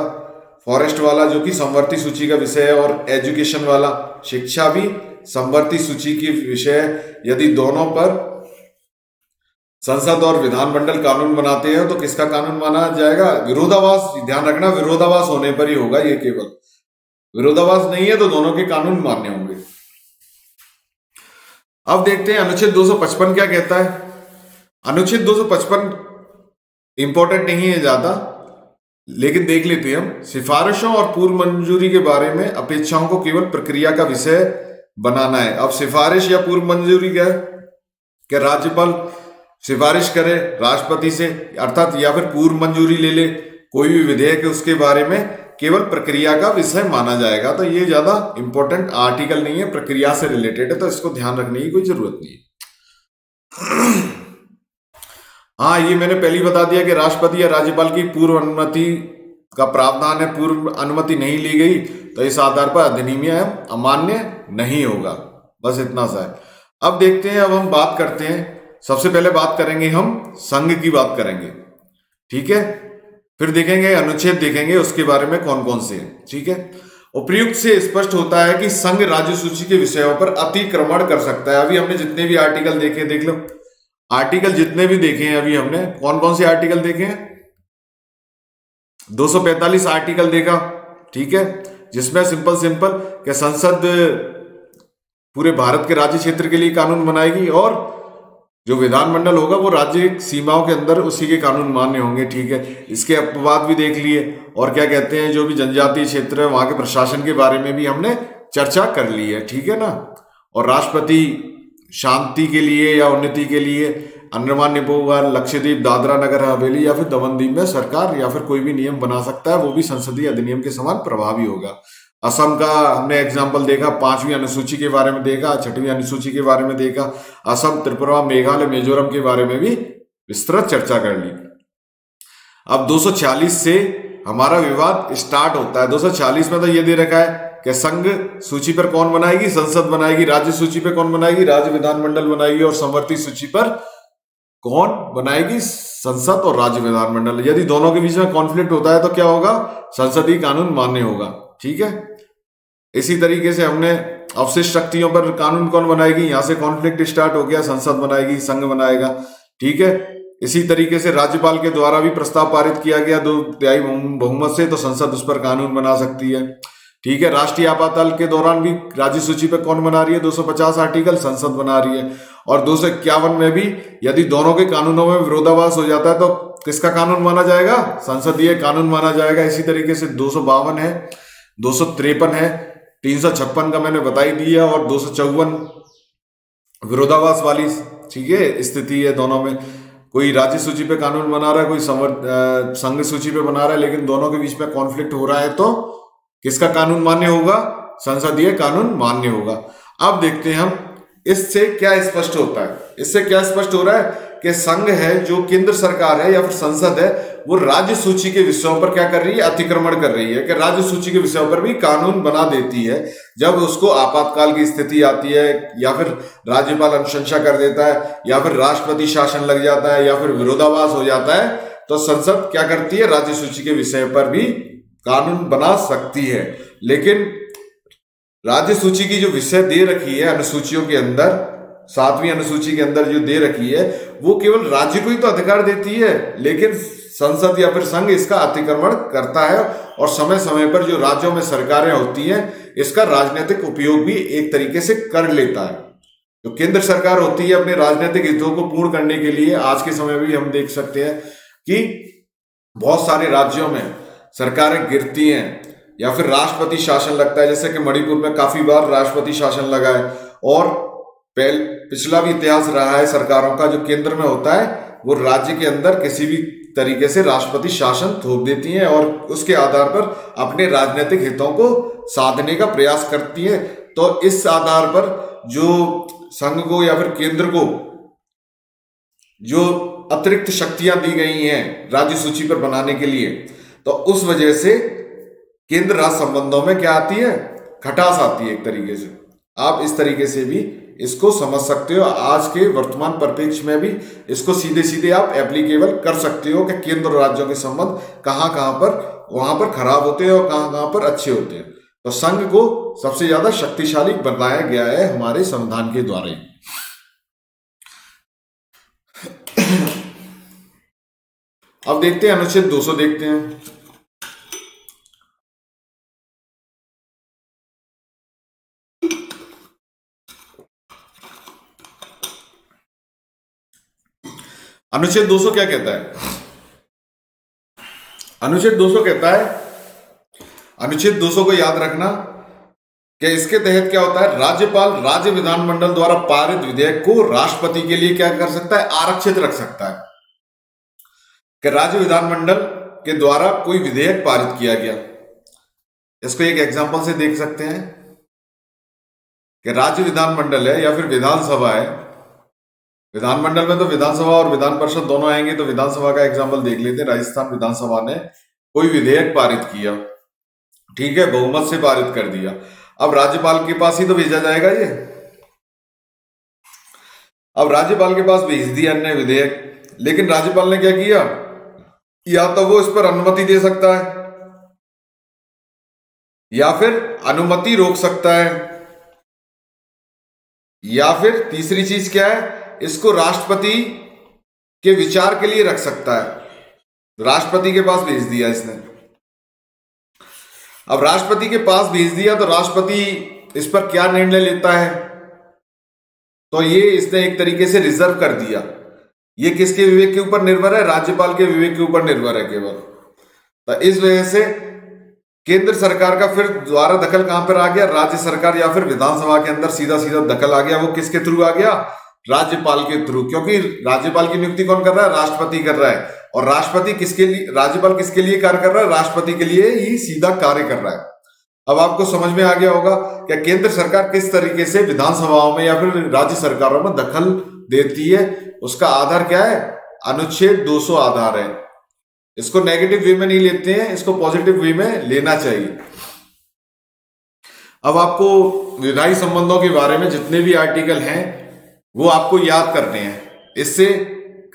फॉरेस्ट वाला जो कि समवर्ती सूची का विषय है, और एजुकेशन वाला शिक्षा भी समवर्ती सूची की विषय है। यदि दोनों पर संसद और विधानमंडल कानून बनाते हैं तो किसका कानून माना जाएगा? विरोधाभास, ध्यान रखना, विरोधाभास होने पर ही होगा। ये केवल विरोधाभास नहीं है तो दोनों के कानून मान्य होंगे। अब देखते हैं अनुच्छेद 255 क्या कहता है। अनुच्छेद 255 इंपॉर्टेंट नहीं है ज्यादा, लेकिन देख लेते हैं हम। सिफारिशों और पूर्व मंजूरी के बारे में अपेक्षाओं को केवल प्रक्रिया का विषय बनाना है। अब सिफारिश या पूर्व मंजूरी क्या है? कि राज्यपाल सिफारिश करे राष्ट्रपति से, अर्थात या फिर पूर्व मंजूरी ले ले कोई भी विधेयक है उसके बारे में, केवल प्रक्रिया का विषय माना जाएगा। तो ये ज्यादा इंपॉर्टेंट आर्टिकल नहीं है, प्रक्रिया से रिलेटेड है, तो इसको ध्यान रखने की कोई जरूरत नहीं है। हाँ, ये मैंने पहले ही बता दिया कि राष्ट्रपति या राज्यपाल की पूर्व अनुमति का प्रावधान है, पूर्व अनुमति नहीं ली गई तो इस आधार पर अधिनियम अमान्य नहीं होगा। बस इतना सा है। अब देखते हैं, अब हम बात करते हैं, सबसे पहले बात करेंगे हम संघ की बात करेंगे, ठीक है। फिर देखेंगे अनुच्छेद, देखेंगे उसके बारे में कौन कौन से हैं, ठीक है। उपयुक्त से स्पष्ट होता है कि संघ राज्य सूची के विषयों पर अतिक्रमण कर सकता है। अभी हमने जितने भी आर्टिकल देखे, देख लो आर्टिकल जितने भी देखे हैं, अभी हमने कौन कौन से आर्टिकल देखे हैं, 245 आर्टिकल देखा, ठीक है, जिसमें सिंपल सिंपल कि संसद पूरे भारत के राज्य क्षेत्र के लिए कानून बनाएगी और जो विधानमंडल होगा वो राज्य सीमाओं के अंदर उसी के कानून मान्य होंगे, ठीक है। इसके अपवाद भी देख लिए, और क्या कहते हैं जो भी जनजातीय क्षेत्र है वहां के प्रशासन के बारे में भी हमने चर्चा कर ली है, ठीक है ना। और राष्ट्रपति शांति के लिए या उन्नति के लिए अंडमान निकोबार, लक्षद्वीप, दादरा नगर हवेली या फिर दमन दीव में सरकार या फिर कोई भी नियम बना सकता है, वो भी संसदीय अधिनियम के समान प्रभावी होगा। असम का हमने एग्जाम्पल देखा, 5वीं अनुसूची के बारे में देखा, 6वीं अनुसूची के बारे में देखा, असम, त्रिपुरा, मेघालय, मिजोरम के बारे में भी विस्तृत चर्चा कर ली। अब 246 से हमारा विवाद स्टार्ट होता है। 246 में तो ये दे रखा है कि संघ सूची पर कौन बनाएगी, संसद बनाएगी, राज्य सूची पर कौन बनाएगी, राज्य विधानमंडल बनाएगी, और समवर्ती सूची पर कौन बनाएगी, संसद और राज्य विधानमंडल। यदि दोनों के बीच में कॉन्फ्लिक्ट होता है तो क्या होगा, संसदीय कानून मान्य होगा, ठीक है। इसी तरीके से हमने अवशिष्ट शक्तियों पर कानून कौन बनाएगी, यहां से कॉन्फ्लिक्ट स्टार्ट हो गया, संसद बनाएगी, संघ बनाएगा, ठीक है। इसी तरीके से राज्यपाल के द्वारा भी प्रस्ताव पारित किया गया 2/3 बहुमत से, तो संसद उस पर कानून बना सकती है, ठीक है। राष्ट्रीय आपातकाल के दौरान भी राज्य सूची पर कौन बना रही है, 250 आर्टिकल संसद बना रही है। और 251 में भी यदि दोनों के कानूनों में विरोधाभास हो जाता है तो किसका कानून माना जाएगा, संसदीय कानून माना जाएगा। इसी तरीके से 252 है, 253 है, 356 का मैंने बता ही दिया, और 254 विरोधाभास वाली, ठीक है, स्थिति है दोनों में। कोई राज्य सूची पे कानून बना रहा है, कोई संघ सूची पे बना रहा है, लेकिन दोनों के बीच में कॉन्फ्लिक्ट हो रहा है तो किसका कानून मान्य होगा, संसदीय कानून मान्य होगा। अब देखते हैं हम इससे क्या स्पष्ट होता है। इससे क्या स्पष्ट हो रहा है कि संघ है जो केंद्र सरकार है या फिर संसद है, वो राज्य सूची के विषयों पर क्या कर रही है, अतिक्रमण कर रही है, कि राज्य सूची के विषयों पर भी कानून बना देती है। जब उसको आपातकाल की स्थिति आती है, या फिर राज्यपाल अनुशंसा कर देता है, या फिर राष्ट्रपति शासन लग जाता है, या फिर विरोधाभास हो जाता है, तो संसद क्या करती है, राज्य सूची के विषय पर भी कानून बना सकती है। लेकिन राज्य सूची की जो विषय दे रखी है अनुसूचियों के अंदर, 7वीं अनुसूची के अंदर जो दे रखी है, वो केवल राज्य को ही तो अधिकार देती है, लेकिन संसद या फिर संघ इसका अतिक्रमण करता है, और समय समय पर जो राज्यों में सरकारें होती हैं इसका राजनीतिक उपयोग भी एक तरीके से कर लेता है। तो केंद्र सरकार होती है अपने राजनीतिक हितों को पूर्ण करने के लिए, आज के समय में भी हम देख सकते हैं कि बहुत सारे राज्यों में सरकारें गिरती हैं या फिर राष्ट्रपति शासन लगता है, जैसे कि मणिपुर में काफी बार राष्ट्रपति शासन लगा है। और पिछला भी इतिहास रहा है सरकारों का, जो केंद्र में होता है वो राज्य के अंदर किसी भी तरीके से राष्ट्रपति शासन थोप देती हैं और उसके आधार पर अपने राजनीतिक हितों को साधने का प्रयास करती है। तो इस आधार पर जो संघ को या फिर केंद्र को जो अतिरिक्त शक्तियां दी गई हैं राज्य सूची पर बनाने के लिए, तो उस वजह से केंद्र राज्य संबंधों में क्या आती है, खटास आती है एक तरीके से। आप इस तरीके से भी इसको समझ सकते हो, आज के वर्तमान परिप्रेक्ष्य में भी इसको सीधे सीधे आप एप्लीकेबल कर सकते हो कि केंद्र और राज्यों के संबंध कहां कहां पर वहां पर खराब होते हैं और कहां कहां पर अच्छे होते हैं। तो संघ को सबसे ज्यादा शक्तिशाली बनाया गया है हमारे संविधान के द्वारा। अब देखते हैं अनुच्छेद 200 देखते हैं। अनुच्छेद 200 क्या कहता है? अनुच्छेद 200 कहता है, अनुच्छेद 200 को याद रखना कि इसके तहत क्या होता है, राज्यपाल राज्य विधानमंडल द्वारा पारित विधेयक को राष्ट्रपति के लिए क्या कर सकता है, आरक्षित रख सकता है। कि राज्य विधानमंडल के द्वारा कोई विधेयक पारित किया गया, इसको एक एग्जांपल से देख सकते हैं कि राज्य विधानमंडल है या फिर विधानसभा है। विधानमंडल में तो विधानसभा और विधान परिषद दोनों आएंगे, तो विधानसभा का एग्जांपल देख लेते हैं। राजस्थान विधानसभा ने कोई विधेयक पारित किया, ठीक है, बहुमत से पारित कर दिया। अब राज्यपाल के पास ही तो भेजा जाएगा ये। अब राज्यपाल के पास भेज दिया अन्य विधेयक, लेकिन राज्यपाल ने क्या किया, या तो वो इस पर अनुमति दे सकता है या फिर अनुमति रोक सकता है, या फिर तीसरी चीज क्या है, इसको राष्ट्रपति के विचार के लिए रख सकता है। राष्ट्रपति के पास भेज दिया इसने। अब राष्ट्रपति के पास भेज दिया तो राष्ट्रपति इस पर क्या निर्णय लेता है, तो ये इसने एक तरीके से रिजर्व कर दिया। ये किसके विवेक के ऊपर निर्भर है, राज्यपाल के विवेक के ऊपर निर्भर है केवल। तो इस वजह से केंद्र सरकार का फिर द्वारा दखल कहां पर आ गया, राज्य सरकार या फिर विधानसभा के अंदर सीधा सीधा दखल आ गया। वो किसके थ्रू आ गया, राज्यपाल के थ्रू, क्योंकि राज्यपाल की नियुक्ति कौन कर रहा है, राष्ट्रपति कर रहा है। और राष्ट्रपति किसके लिए, राज्यपाल किसके लिए कार्य कर रहा है, राष्ट्रपति के लिए ही सीधा कार्य कर रहा है। अब आपको समझ में आ गया होगा कि केंद्र सरकार किस तरीके से विधानसभाओं में या फिर राज्य सरकारों में दखल देती है। उसका आधार क्या है, अनुच्छेद 200 आधार है। इसको नेगेटिव वे में नहीं लेते हैं, इसको पॉजिटिव वे में लेना चाहिए। अब आपको विधायी संबंधों के बारे में जितने भी आर्टिकल हैं वो आपको याद करने हैं। इससे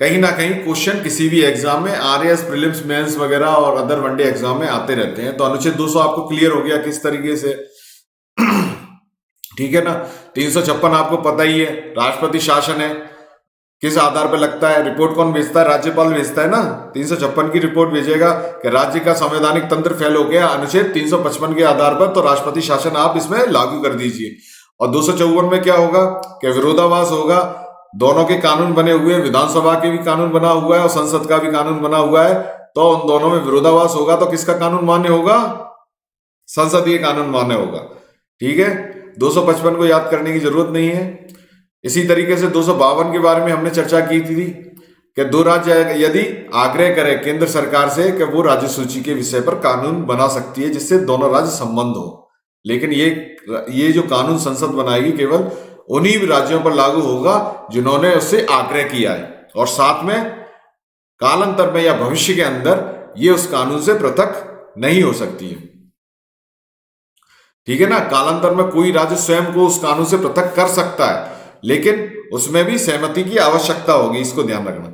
कहीं ना कहीं क्वेश्चन किसी भी एग्जाम में, आरएएस, प्रीलिम्स, मेंस वगैरह और अदर वनडे एग्जाम में आते रहते हैं। तो अनुच्छेद 200 आपको क्लियर हो गया किस तरीके से, ठीक है ना। 356 आपको पता ही है, राष्ट्रपति शासन है, किस आधार पर लगता है, रिपोर्ट कौन भेजता है, राज्यपाल भेजता है ना। 356 की रिपोर्ट भेजेगा कि राज्य का संवैधानिक तंत्र फेल हो गया अनुच्छेद 355 के आधार पर, तो राष्ट्रपति शासन आप इसमें लागू कर दीजिए। और 254 में क्या होगा कि विरोधाभास होगा, दोनों के कानून बने हुए, विधानसभा के भी कानून बना हुआ है और संसद का भी कानून बना हुआ है, तो उन दोनों में विरोधाभास होगा तो किसका कानून मान्य होगा, संसदीय कानून मान्य होगा, ठीक है। 255 को याद करने की जरूरत नहीं है। इसी तरीके से 252 के बारे में हमने चर्चा की थी कि दो राज्य यदि आग्रह करें केंद्र सरकार से कि वो राज्य सूची के विषय पर कानून बना सकती है जिससे दोनों राज्य संबंध हो, लेकिन ये जो कानून संसद बनाएगी केवल उन्हीं राज्यों पर लागू होगा जिन्होंने उससे आग्रह किया है, और साथ में कालांतर में या भविष्य के अंदर ये उस कानून से पृथक नहीं हो सकती है, ठीक है ना। कालांतर में कोई राज्य स्वयं को उस कानून से पृथक कर सकता है, लेकिन उसमें भी सहमति की आवश्यकता होगी, इसको ध्यान रखना।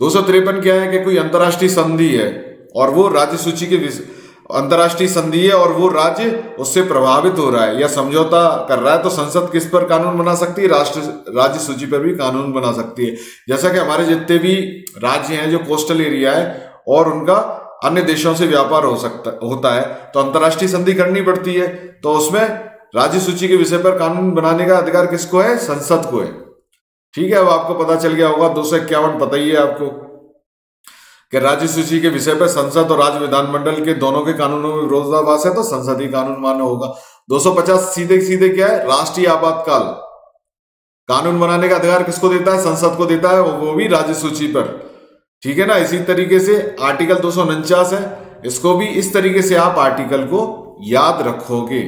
253 क्या है कि कोई अंतर्राष्ट्रीय संधि है और वो राज्य सूची के अंतर्राष्ट्रीय संधि है और वो राज्य उससे प्रभावित हो रहा है या समझौता कर रहा है, तो संसद किस पर कानून बना सकती है, राज्य सूची पर भी कानून बना सकती है। जैसा कि हमारे जितने भी राज्य हैं जो कोस्टल एरिया है और उनका अन्य देशों से व्यापार होता है, तो अंतर्राष्ट्रीय संधि करनी पड़ती है, तो उसमें राज्य सूची के विषय पर कानून बनाने का अधिकार किसको है, संसद को है, ठीक है। अब आपको पता चल गया होगा 251 पता ही है आपको कि राज्य सूची के विषय पर संसद और राज्य विधानमंडल के दोनों के कानूनों में विरोधाभास है तो संसदीय कानून मान्य होगा। 250 सीधे सीधे क्या है, राष्ट्रीय आपातकाल, कानून बनाने का अधिकार किसको देता है, संसद को देता है, वो भी राज्य सूची पर, ठीक है ना। इसी तरीके से आर्टिकल 249 है, इसको भी इस तरीके से आप आर्टिकल को याद रखोगे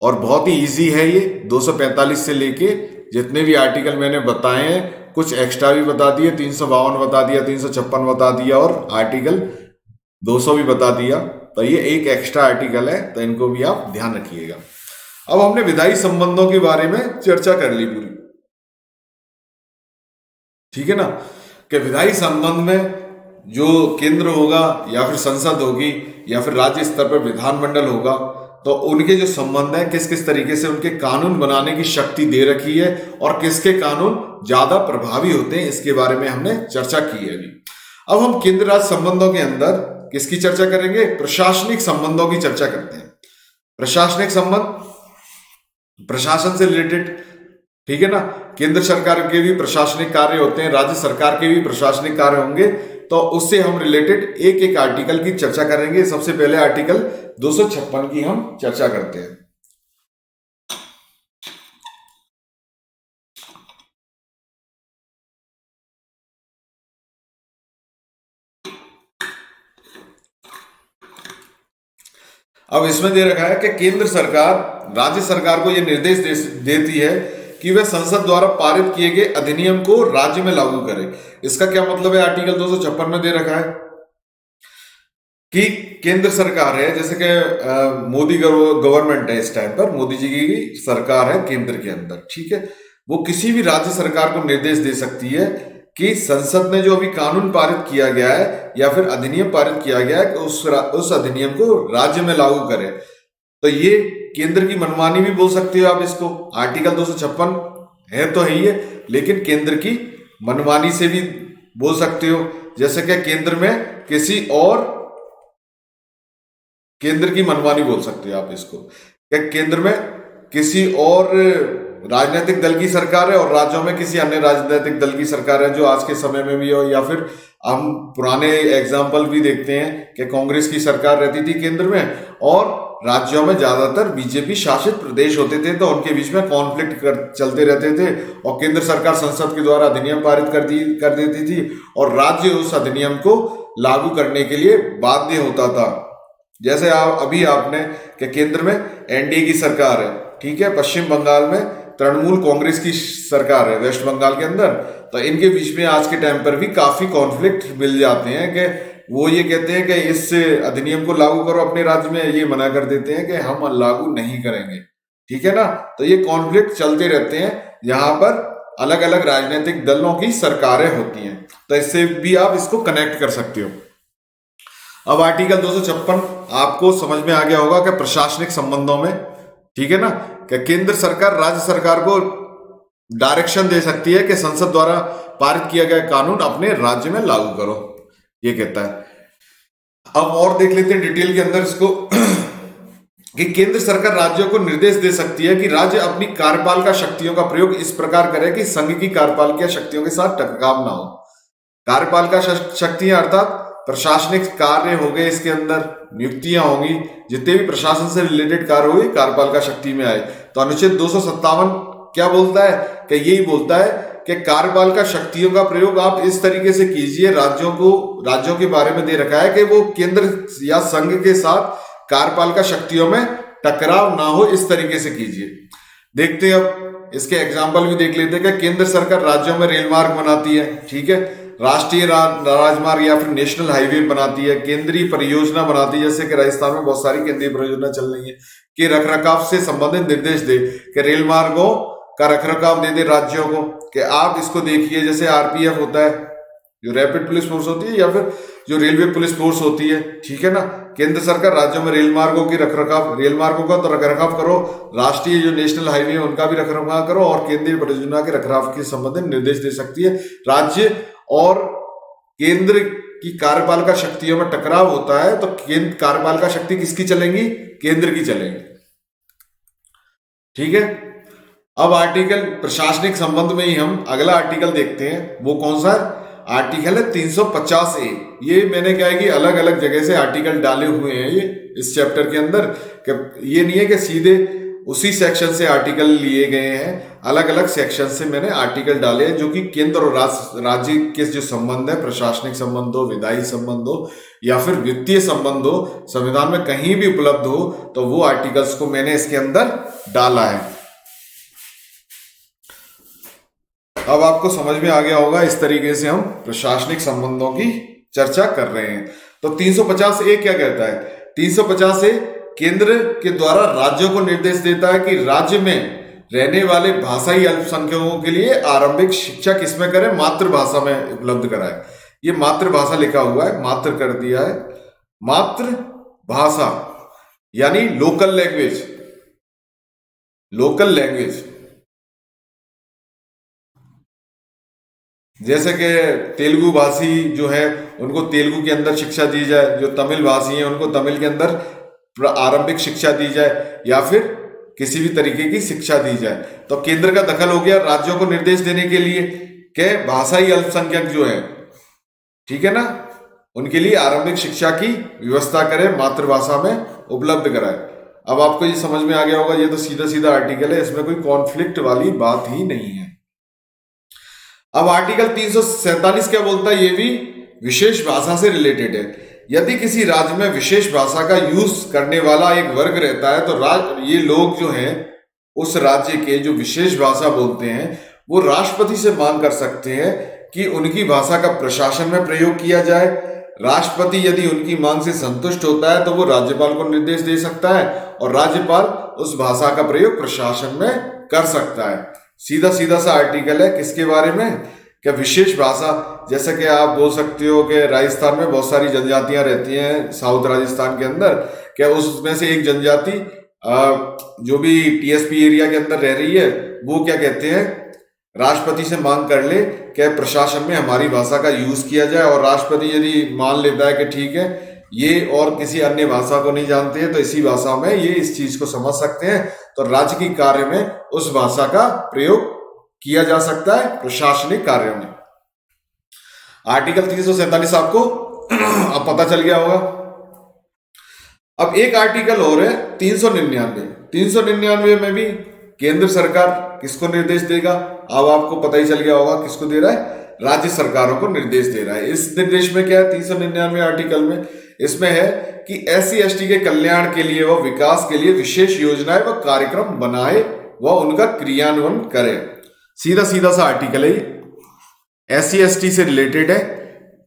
और बहुत ही इजी है ये। 245 से लेके जितने भी आर्टिकल मैंने बताए हैं, कुछ एक्स्ट्रा भी बता दिए, 352 बता दिया, 356 बता दिया और आर्टिकल 200 भी बता दिया, तो ये एक एक्स्ट्रा आर्टिकल है, तो इनको भी आप ध्यान रखिएगा। अब हमने विधायी संबंधों के बारे में चर्चा कर ली पूरी, ठीक है ना, कि विधायी संबंध में जो केंद्र होगा या फिर संसद होगी या फिर राज्य स्तर पर विधानमंडल होगा, तो उनके जो संबंध है किस किस तरीके से उनके कानून बनाने की शक्ति दे रखी है और किसके कानून ज्यादा प्रभावी होते हैं, इसके बारे में हमने चर्चा की है अभी। अब हम केंद्र राज्य संबंधों के अंदर किसकी चर्चा करेंगे, प्रशासनिक संबंधों की चर्चा करते हैं। प्रशासनिक संबंध प्रशासन से रिलेटेड, ठीक है ना। केंद्र सरकार के भी प्रशासनिक कार्य होते हैं, राज्य सरकार के भी प्रशासनिक कार्य होंगे, तो उससे हम रिलेटेड एक एक आर्टिकल की चर्चा करेंगे। सबसे पहले आर्टिकल 256 की हम चर्चा करते हैं। अब इसमें दे रखा है कि केंद्र सरकार राज्य सरकार को यह निर्देश देती है कि वह संसद द्वारा पारित किए गए अधिनियम को राज्य में लागू करे। इसका क्या मतलब है? आर्टिकल 256 में दे रखा है कि केंद्र सरकार है, जैसे कि मोदी गवर्नमेंट है, इस टाइम पर मोदी जी की सरकार है केंद्र के अंदर, ठीक है, वो किसी भी राज्य सरकार को निर्देश दे सकती है कि संसद ने जो अभी कानून पारित किया गया है या फिर अधिनियम पारित किया गया है उस अधिनियम को राज्य में लागू करे। तो ये केंद्र की मनमानी भी बोल सकते हो आप इसको। आर्टिकल 256 है तो है ही है, लेकिन केंद्र की मनमानी से भी बोल सकते हो। जैसे कि केंद्र की मनमानी बोल सकते हो आप इसको, क्या केंद्र में किसी और राजनीतिक दल की सरकार है और राज्यों में किसी अन्य राजनीतिक दल की सरकार है, जो आज के समय में भी हो, या फिर हम पुराने एग्जाम्पल भी देखते हैं कि कांग्रेस की सरकार रहती थी केंद्र में और राज्यों में ज्यादातर बीजेपी शासित प्रदेश होते थे, तो उनके बीच में कॉन्फ्लिक्ट चलते रहते थे और केंद्र सरकार संसद के द्वारा अधिनियम पारित कर देती थी और राज्य उस अधिनियम को लागू करने के लिए बाध्य होता था। जैसे अभी आपने कि केंद्र में एनडीए की सरकार है, ठीक है, पश्चिम बंगाल में तृणमूल कांग्रेस की सरकार है वेस्ट बंगाल के अंदर, तो इनके बीच में आज के टाइम पर भी काफी कॉन्फ्लिक्ट मिल जाते हैं कि वो ये कहते हैं कि इस अधिनियम को लागू करो अपने राज्य में, ये मना कर देते हैं कि हम लागू नहीं करेंगे, ठीक है ना। तो ये कॉन्फ्लिक्ट चलते रहते हैं, यहाँ पर अलग अलग राजनीतिक दलों की सरकारें होती हैं, तो इससे भी आप इसको कनेक्ट कर सकते हो। अब आर्टिकल 256 आपको समझ में आ गया होगा कि प्रशासनिक संबंधों में, ठीक है ना, कि केंद्र सरकार राज्य सरकार को डायरेक्शन दे सकती है कि संसद द्वारा पारित किया गया कानून अपने राज्य में लागू करो, ये कहता है। अब और देख लेते हैं डिटेल के अंदर इसको कि केंद्र सरकार राज्यों को निर्देश दे सकती है कि राज्य अपनी कार्यपालिका शक्तियों का प्रयोग इस प्रकार करे कि संघ की कार्यपालिका शक्तियों के साथ टकराव ना हो। कार्यपालिका शक्तियां अर्थात प्रशासनिक कार्य हो गए, इसके अंदर नियुक्तियां होंगी, जितने भी प्रशासन से रिलेटेड कार्य होंगे कार्यपालिका शक्ति में आए। तो अनुच्छेद 257 क्या बोलता है कि यही बोलता है कि कार्यपालिका शक्तियों का प्रयोग आप इस तरीके से कीजिए, राज्यों के बारे में दे रखा है कि वो केंद्र या संघ के साथ कार्यपालिका शक्तियों में टकराव ना हो, इस तरीके से कीजिए। देखते हैं अब इसके एग्जाम्पल भी देख लेते हैं कि केंद्र सरकार राज्यों में रेल मार्ग बनाती है, ठीक है, राष्ट्रीय राजमार्ग या फिर नेशनल हाईवे बनाती है, केंद्रीय परियोजना बनाती है, जैसे कि राजस्थान में बहुत सारी केंद्रीय परियोजना चल रही है, कि रखरखाव से संबंधित निर्देश दे, कि रेल मार्गों का रखरखाव दे राज्यों को कि आप इसको देखिए। जैसे आरपीएफ होता है, जो रैपिड पुलिस फोर्स होती है, या फिर जो रेलवे पुलिस फोर्स होती है, ठीक है ना। केंद्र सरकार राज्यों में रेल मार्गों का तो रखरखाव करो, राष्ट्रीय जो नेशनल हाईवे है उनका भी रखरखाव करो, और केंद्रीय परियोजना के रखरखाव के संबंधित निर्देश दे सकती है। राज्य और केंद्र की कार्यपालिका शक्तियों में टकराव होता है तो केंद्र कार्यपालिका शक्ति किसकी चलेंगी? केंद्र की चलेंगी, ठीक है। अब आर्टिकल प्रशासनिक संबंध में ही हम अगला आर्टिकल देखते हैं, वो कौन सा आर्टिकल है? 350A। ये मैंने क्या है कि अलग अलग जगह से आर्टिकल डाले हुए हैं ये इस चैप्टर के अंदर, ये नहीं है कि सीधे उसी सेक्शन से आर्टिकल लिए गए हैं, अलग अलग सेक्शन से मैंने आर्टिकल डाले हैं जो कि केंद्र और राज्य के जो संबंध है, प्रशासनिक संबंध हो, विधायी संबंध हो या फिर वित्तीय संबंध हो, संविधान में कहीं भी उपलब्ध हो, तो वो आर्टिकल्स को मैंने इसके अंदर डाला है। अब आपको समझ में आ गया होगा, इस तरीके से हम प्रशासनिक संबंधों की चर्चा कर रहे हैं। तो 350A क्या कहता है? 350A केंद्र के द्वारा राज्यों को निर्देश देता है कि राज्य में रहने वाले भाषाई अल्पसंख्यकों के लिए आरंभिक शिक्षा किसमें करें? मातृभाषा में उपलब्ध कराए। ये मातृभाषा लिखा हुआ है, मातृ कर दिया है, मातृभाषा यानी लोकल लैंग्वेज। जैसे कि तेलुगु भाषी जो है उनको तेलुगु के अंदर शिक्षा दी जाए, जो तमिल भाषी हैं उनको तमिल के अंदर आरंभिक शिक्षा दी जाए, या फिर किसी भी तरीके की शिक्षा दी जाए। तो केंद्र का दखल हो गया राज्यों को निर्देश देने के लिए कि भाषाई अल्पसंख्यक जो है, ठीक है ना, उनके लिए आरंभिक शिक्षा की व्यवस्था करें, मातृभाषा में उपलब्ध कराए। अब आपको ये समझ में आ गया होगा, ये तो सीधा सीधा आर्टिकल है, इसमें कोई कॉन्फ्लिक्ट वाली बात ही नहीं है। अब आर्टिकल 347 क्या बोलता है? ये भी विशेष भाषा से रिलेटेड है यदि किसी राज्य में विशेष भाषा का यूज करने वाला एक वर्ग रहता है तो ये लोग जो हैं उस राज्य के जो विशेष भाषा बोलते हैं वो राष्ट्रपति से मांग कर सकते हैं कि उनकी भाषा का प्रशासन में प्रयोग किया जाए। राष्ट्रपति यदि उनकी मांग से संतुष्ट होता है तो वो राज्यपाल को निर्देश दे सकता है और राज्यपाल उस भाषा का प्रयोग प्रशासन में कर सकता है। सीधा सीधा सा आर्टिकल है किसके बारे में, क्या विशेष भाषा, जैसे कि आप बोल सकते हो कि राजस्थान में बहुत सारी जनजातियां रहती हैं, साउथ राजस्थान के अंदर, क्या उसमें से एक जनजाति जो भी टीएसपी एरिया के अंदर रह रही है वो क्या कहते हैं, राष्ट्रपति से मांग कर ले कि प्रशासन में हमारी भाषा का यूज किया जाए, और राष्ट्रपति यदि मान लेता है कि ठीक है ये और किसी अन्य भाषा को नहीं जानते हैं तो इसी भाषा में ये इस चीज को समझ सकते हैं, तो राज्य की कार्य में उस भाषा का प्रयोग किया जा सकता है प्रशासनिक कार्यों में। आर्टिकल 347 आपको अब पता चल गया होगा। अब एक आर्टिकल और है 399 में भी केंद्र सरकार किसको निर्देश देगा, अब आपको पता ही चल गया होगा किसको दे रहा है, राज्य सरकारों को निर्देश दे रहा है। इस निर्देश में क्या है 399 आर्टिकल में, इसमें है कि SC/ST के कल्याण के लिए व विकास के लिए विशेष योजनाएं व कार्यक्रम बनाए व उनका क्रियान्वयन करे। सीधा सीधा सा आर्टिकल है, SC/ST से रिलेटेड है।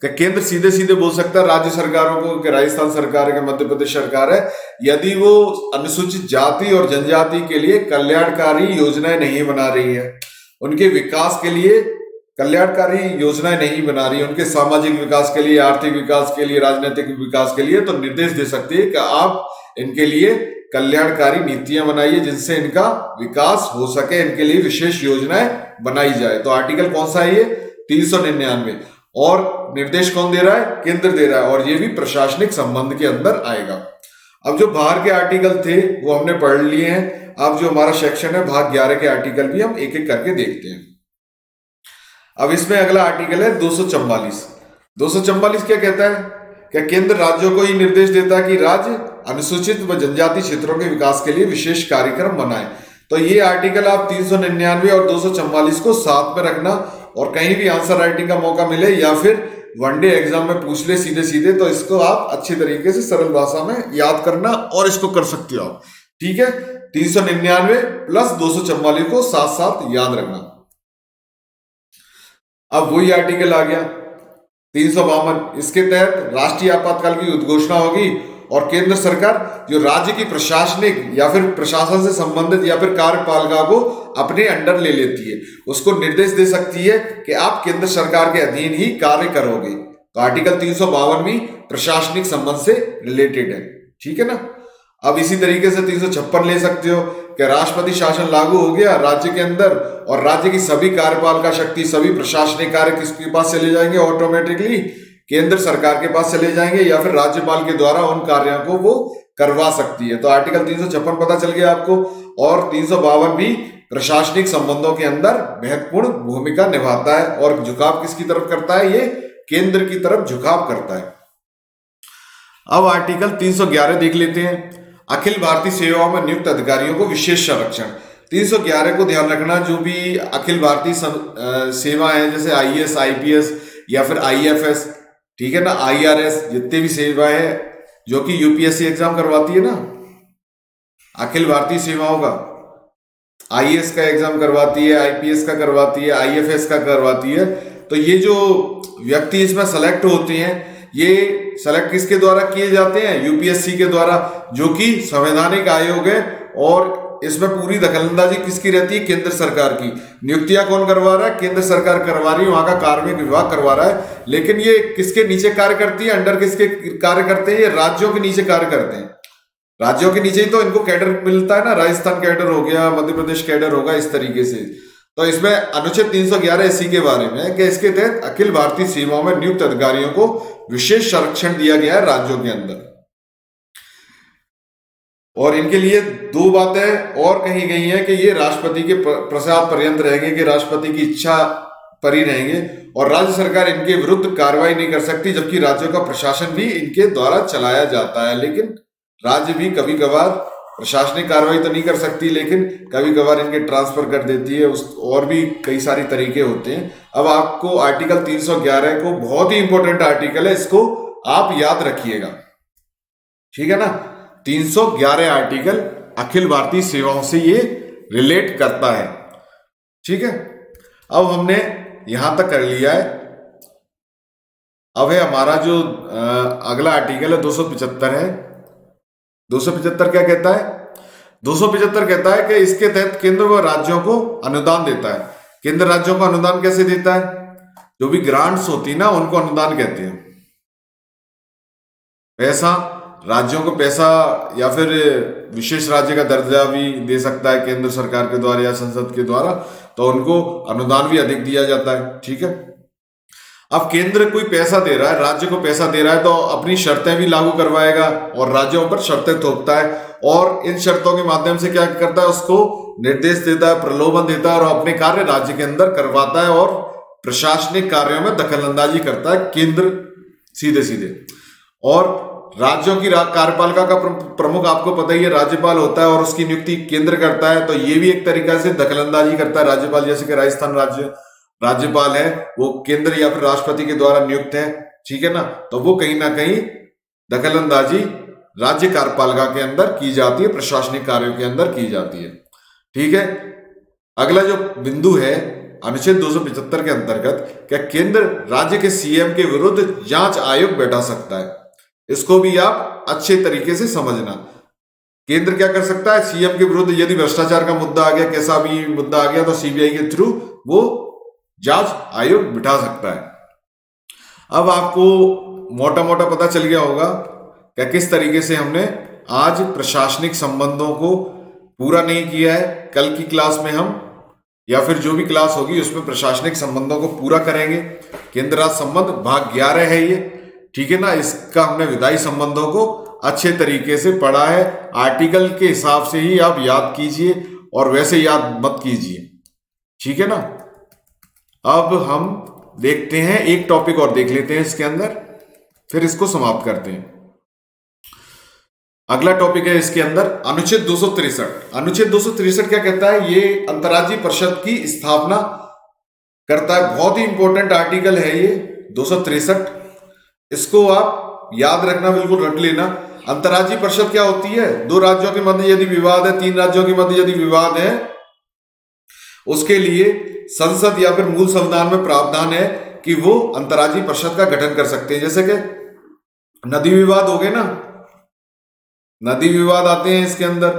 केंद्र सीधे सीधे बोल सकता है राज्य सरकारों को कि राजस्थान सरकार है, मध्य प्रदेश सरकार है, यदि वो अनुसूचित जाति और जनजाति के लिए कल्याणकारी योजनाएं नहीं बना रही है, उनके विकास के लिए कल्याणकारी योजनाएं नहीं बना रही है, उनके सामाजिक विकास के लिए, आर्थिक विकास के लिए, राजनीतिक विकास के लिए, तो निर्देश दे सकती है कि आप इनके लिए कल्याणकारी नीतियां बनाइए जिनसे इनका विकास हो सके, इनके लिए विशेष योजनाएं बनाई जाए। तो आर्टिकल कौन सा है ये 399, और निर्देश कौन दे रहा है, केंद्र दे रहा है, और ये भी प्रशासनिक संबंध के अंदर आएगा। अब जो बाहर के आर्टिकल थे वो हमने पढ़ लिए हैं। अब जो हमारा सेक्शन है भाग 11 के आर्टिकल भी हम एक एक करके देखते हैं। अब इसमें अगला आर्टिकल है 244। 244 क्या कहता है, क्या केंद्र राज्यों को ही निर्देश देता है कि राज्य अनुसूचित व जनजाति क्षेत्रों के विकास के लिए विशेष कार्यक्रम बनाए। तो ये आर्टिकल आप 399 और 244 को साथ में रखना, और कहीं भी आंसर राइटिंग का मौका मिले या फिर वनडे एग्जाम में पूछ ले सीधे सीधे, तो इसको आप अच्छी तरीके से सरल भाषा में याद करना और इसको कर सकते हो आप। ठीक है, 399 प्लस 244 को साथ साथ याद रखना। अब वही आर्टिकल आ गया 352, इसके तहत राष्ट्रीय आपातकाल की उद्घोषणा होगी और केंद्र सरकार जो राज्य की प्रशासनिक या फिर प्रशासन से संबंधित या फिर कार्यपालिका को अपने अंडर ले लेती है, उसको निर्देश दे सकती है कि आप केंद्र सरकार के अधीन ही कार्य करोगे। तो आर्टिकल 352 भी प्रशासनिक संबंध से रिलेटेड है। ठीक है ना। अब इसी तरीके से 356 ले सकते हो कि राष्ट्रपति शासन लागू हो गया राज्य के अंदर, और राज्य की सभी कार्यपालिका शक्ति, सभी प्रशासनिक कार्य किसके पास चले जाएंगे, ऑटोमेटिकली केंद्र सरकार के पास चले जाएंगे, या फिर राज्यपाल के द्वारा उन कार्यों को वो करवा सकती है। तो आर्टिकल 356 पता चल गया आपको, और 352 भी प्रशासनिक संबंधों के अंदर महत्वपूर्ण भूमिका निभाता है, और झुकाव किसकी तरफ करता है, ये केंद्र की तरफ झुकाव करता है। अब आर्टिकल 311 देख लेते हैं, अखिल भारतीय सेवाओं में नियुक्त अधिकारियों को विशेष संरक्षण। 311 को ध्यान रखना, जो भी अखिल भारतीय सेवा है जैसे IAS, IPS या फिर IFS, ठीक है ना, IRS, जितने भी सेवाएं हैं जो कि UPSC एग्जाम करवाती है ना, अखिल भारतीय सेवाओं का IAS का एग्जाम करवाती है, IPS का करवाती है, IFS का करवाती है। तो ये जो व्यक्ति इसमें सेलेक्ट होते हैं, ये सेलेक्ट किसके द्वारा किए जाते हैं, UPSC के द्वारा, जो कि संवैधानिक आयोग है, और इसमें पूरी दखलंदाजी किसकी रहती है, केंद्र सरकार की। नियुक्तियां कौन करवा रहा है, केंद्र सरकार करवा रही है, वहां का कार्मिक विभाग करवा रहा है, लेकिन ये किसके नीचे कार्य करती है, अंडर किसके कार्य करते हैं, ये राज्यों के नीचे कार्य करते हैं। राज्यों के नीचे ही तो इनको कैडर मिलता है ना, राजस्थान कैडर हो गया, मध्य प्रदेश कैडर होगा, इस तरीके से। तो इसमें अनुच्छेद 311 इसी के बारे में है कि इसके तहत अखिल भारतीय सेवाओं में नियुक्त अधिकारियों को विशेष संरक्षण दिया गया है राज्यों के अंदर, और इनके लिए दो बातें और कही गई हैं कि ये राष्ट्रपति के प्रसाद पर्यंत रहेंगे, कि राष्ट्रपति की इच्छा पर ही रहेंगे, और राज्य सरकार इनके विरुद्ध कार्रवाई नहीं कर सकती, जबकि राज्यों का प्रशासन भी इनके द्वारा चलाया जाता है। लेकिन राज्य भी कभी कभार प्रशासनिक कार्रवाई तो नहीं कर सकती, लेकिन कभी कभार इनके ट्रांसफर कर देती है, और भी कई सारे तरीके होते हैं। अब आपको आर्टिकल 311 को, बहुत ही इंपॉर्टेंट आर्टिकल है, इसको आप याद रखिएगा, ठीक है ना। 311 आर्टिकल अखिल भारतीय सेवाओं से ये रिलेट करता है, ठीक है। अब हमने यहां तक कर लिया है। अब है हमारा जो अगला आर्टिकल है 275 है। 275 क्या कहता है? 275 कहता है कि इसके तहत केंद्र व राज्यों को अनुदान देता है। केंद्र राज्यों को अनुदान कैसे देता है? जो भी ग्रांट्स होती ना उनको अनुदान कहते हैं। पैसा, राज्यों को पैसा या फिर विशेष राज्य का दर्जा भी दे सकता है केंद्र सरकार के द्वारा या संसद के द्वारा, तो उनको अनुदान भी अधिक दिया जाता है, ठीक है। अब केंद्र कोई पैसा दे रहा है, राज्य को पैसा दे रहा है, तो अपनी शर्तें भी लागू करवाएगा और राज्यों पर शर्तें थोपता है और इन शर्तों के माध्यम से क्या करता है, उसको निर्देश देता है, प्रलोभन देता है और अपने कार्य राज्य के अंदर करवाता है और प्रशासनिक कार्यों में दखलंदाजी करता है केंद्र सीधे सीधे। और राज्यों की कार्यपालिका का प्रमुख आपको पता ही है राज्यपाल होता है और उसकी नियुक्ति केंद्र करता है, तो ये भी एक तरीका से दखलंदाजी करता है राज्यपाल। जैसे कि राजस्थान राज्यपाल है वो केंद्र या फिर राष्ट्रपति के द्वारा नियुक्त है, ठीक है ना, तो वो कहीं ना कहीं दखलंदाजी राज्य कार्यपालिका के अंदर की जाती है, प्रशासनिक कार्यों के अंदर की जाती है, ठीक है। अगला जो बिंदु है अनुच्छेद 275 के अंतर्गत क्या केंद्र राज्य के सीएम के विरुद्ध जांच आयोग बैठा सकता है। इसको भी आप अच्छे तरीके से समझना। केंद्र क्या कर सकता है? सीएम के विरुद्ध यदि भ्रष्टाचार का मुद्दा आ गया, कैसा भी मुद्दा आ गया, तो सीबीआई के थ्रू वो जांच आयोग बिठा सकता है। अब आपको मोटा मोटा पता चल गया होगा क्या किस तरीके से हमने आज प्रशासनिक संबंधों को पूरा नहीं किया है। कल की क्लास में हम या फिर जो भी क्लास होगी उसमें प्रशासनिक संबंधों को पूरा करेंगे। केंद्र राज्य संबंध भाग 11 है ये, ठीक है ना। इसका हमने विधायी संबंधों को अच्छे तरीके से पढ़ा है। आर्टिकल के हिसाब से ही आप याद कीजिए और वैसे याद मत कीजिए, ठीक है ना। अब हम देखते हैं एक टॉपिक और देख लेते हैं इसके अंदर, फिर इसको समाप्त करते हैं। अगला टॉपिक है इसके अंदर अनुच्छेद 263। अनुच्छेद 263 क्या कहता है? ये अंतर्राज्यीय परिषद की स्थापना करता है। बहुत ही इंपॉर्टेंट आर्टिकल है ये 263। इसको आप याद रखना, बिल्कुल रट लेना। अंतर्राज्यीय परिषद क्या होती है? दो राज्यों के मध्य यदि विवाद है, तीन राज्यों के मध्य यदि विवाद है, उसके लिए संसद या फिर मूल संविधान में प्रावधान है कि वो अंतर्राज्यीय परिषद का गठन कर सकते हैं। जैसे कि नदी विवाद हो गए ना, नदी विवाद आते हैं इसके अंदर,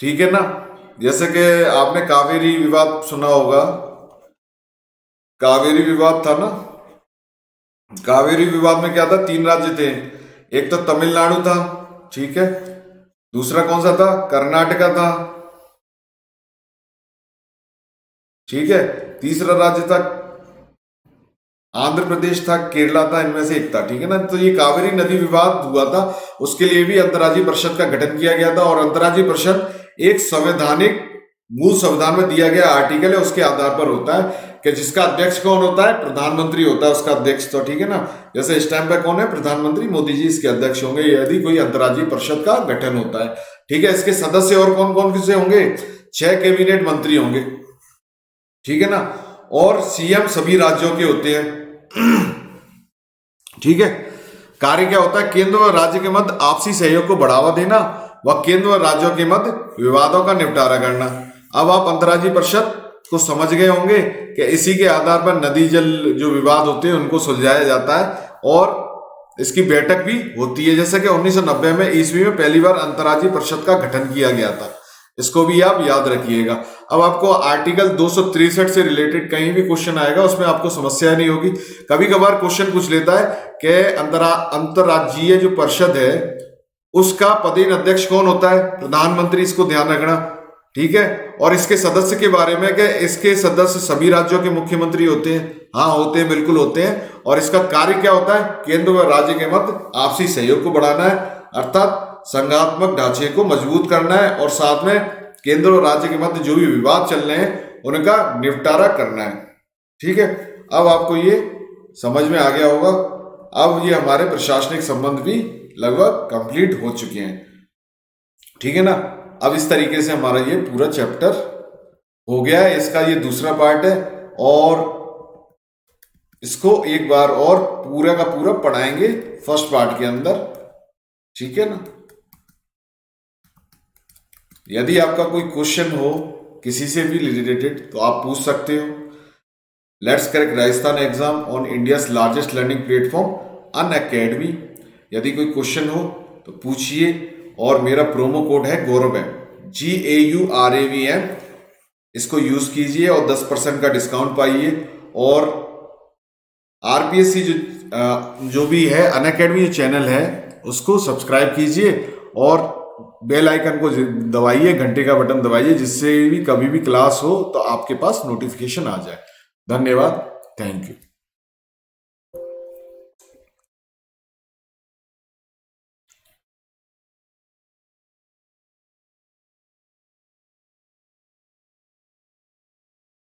ठीक है ना। जैसे कि आपने कावेरी विवाद सुना होगा, कावेरी विवाद था ना। कावेरी विवाद में क्या था? तीन राज्य थे, एक तो तमिलनाडु था, ठीक है, दूसरा कौन सा था? कर्नाटका था, ठीक है, तीसरा राज्य था आंध्र प्रदेश था, केरला था, इनमें से एक था, ठीक है ना। तो ये कावेरी नदी विवाद हुआ था, उसके लिए भी अंतर्राज्यीय परिषद का गठन किया गया था। और अंतर्राज्यीय परिषद एक संवैधानिक मूल संविधान में दिया गया आर्टिकल है, उसके आधार पर होता है कि जिसका अध्यक्ष कौन होता है? प्रधानमंत्री होता है उसका अध्यक्ष, तो ठीक है ना। जैसे इस टाइम पे कौन है? प्रधानमंत्री मोदी जी इसके अध्यक्ष होंगे यदि कोई अंतर्राज्यीय परिषद का गठन होता है, ठीक है। इसके सदस्य और कौन कौन से होंगे? 6 कैबिनेट मंत्री होंगे, ठीक है ना। और सीएम सभी राज्यों के होते हैं, ठीक है। कार्य क्या होता है? केंद्र और राज्य के मध्य आपसी सहयोग को बढ़ावा देना व केंद्र और राज्यों के मध्य विवादों का निपटारा करना। अब आप अंतर्राज्यीय परिषद को समझ गए होंगे कि इसी के आधार पर नदी जल जो विवाद होते हैं उनको सुलझाया जाता है और इसकी बैठक भी होती है। जैसे कि 1990 में ईस्वी में पहली बार अंतर्राज्यीय परिषद का गठन किया गया था, इसको भी आप याद रखिएगा। अब आपको आर्टिकल 263 से रिलेटेड कहीं भी क्वेश्चन आएगा उसमें आपको समस्या नहीं होगी। कभी कभार क्वेश्चन पूछ लेता है कि अंतर्राज्यीय जो परिषद है उसका पदेन अध्यक्ष कौन होता है? प्रधानमंत्री, इसको ध्यान रखना, ठीक है। और इसके सदस्य के बारे में कि इसके सदस्य सभी राज्यों के मुख्यमंत्री होते हैं, हाँ होते हैं, बिल्कुल होते हैं। और इसका कार्य क्या होता है? केंद्र व राज्य के मध्य आपसी सहयोग को बढ़ाना है, अर्थात संघात्मक ढांचे को मजबूत करना है और साथ में केंद्र और राज्य के मध्य जो भी विवाद चल रहे हैं उनका निपटारा करना है, ठीक है। अब आपको ये समझ में आ गया होगा। अब ये हमारे प्रशासनिक संबंध भी लगभग कंप्लीट हो चुके हैं, ठीक है ना। अब इस तरीके से हमारा ये पूरा चैप्टर हो गया है, इसका ये दूसरा पार्ट है और इसको एक बार और पूरा का पूरा पढ़ाएंगे फर्स्ट पार्ट के अंदर, ठीक है ना। यदि आपका कोई क्वेश्चन हो किसी से भी रिलेटेड तो आप पूछ सकते हो। Let's correct Rajasthan exam on India's largest learning platform Unacademy. यदि कोई क्वेश्चन हो तो पूछिए, और मेरा प्रोमो कोड है गौरवम, GAURAVM, इसको यूज कीजिए और 10% का डिस्काउंट पाइए। और RPSC जो भी है अनअकैडमी जो चैनल है उसको सब्सक्राइब कीजिए और बेल आइकन को दबाइए, घंटे का बटन दबाइए, जिससे भी कभी भी क्लास हो तो आपके पास नोटिफिकेशन आ जाए। धन्यवाद, थैंक यू।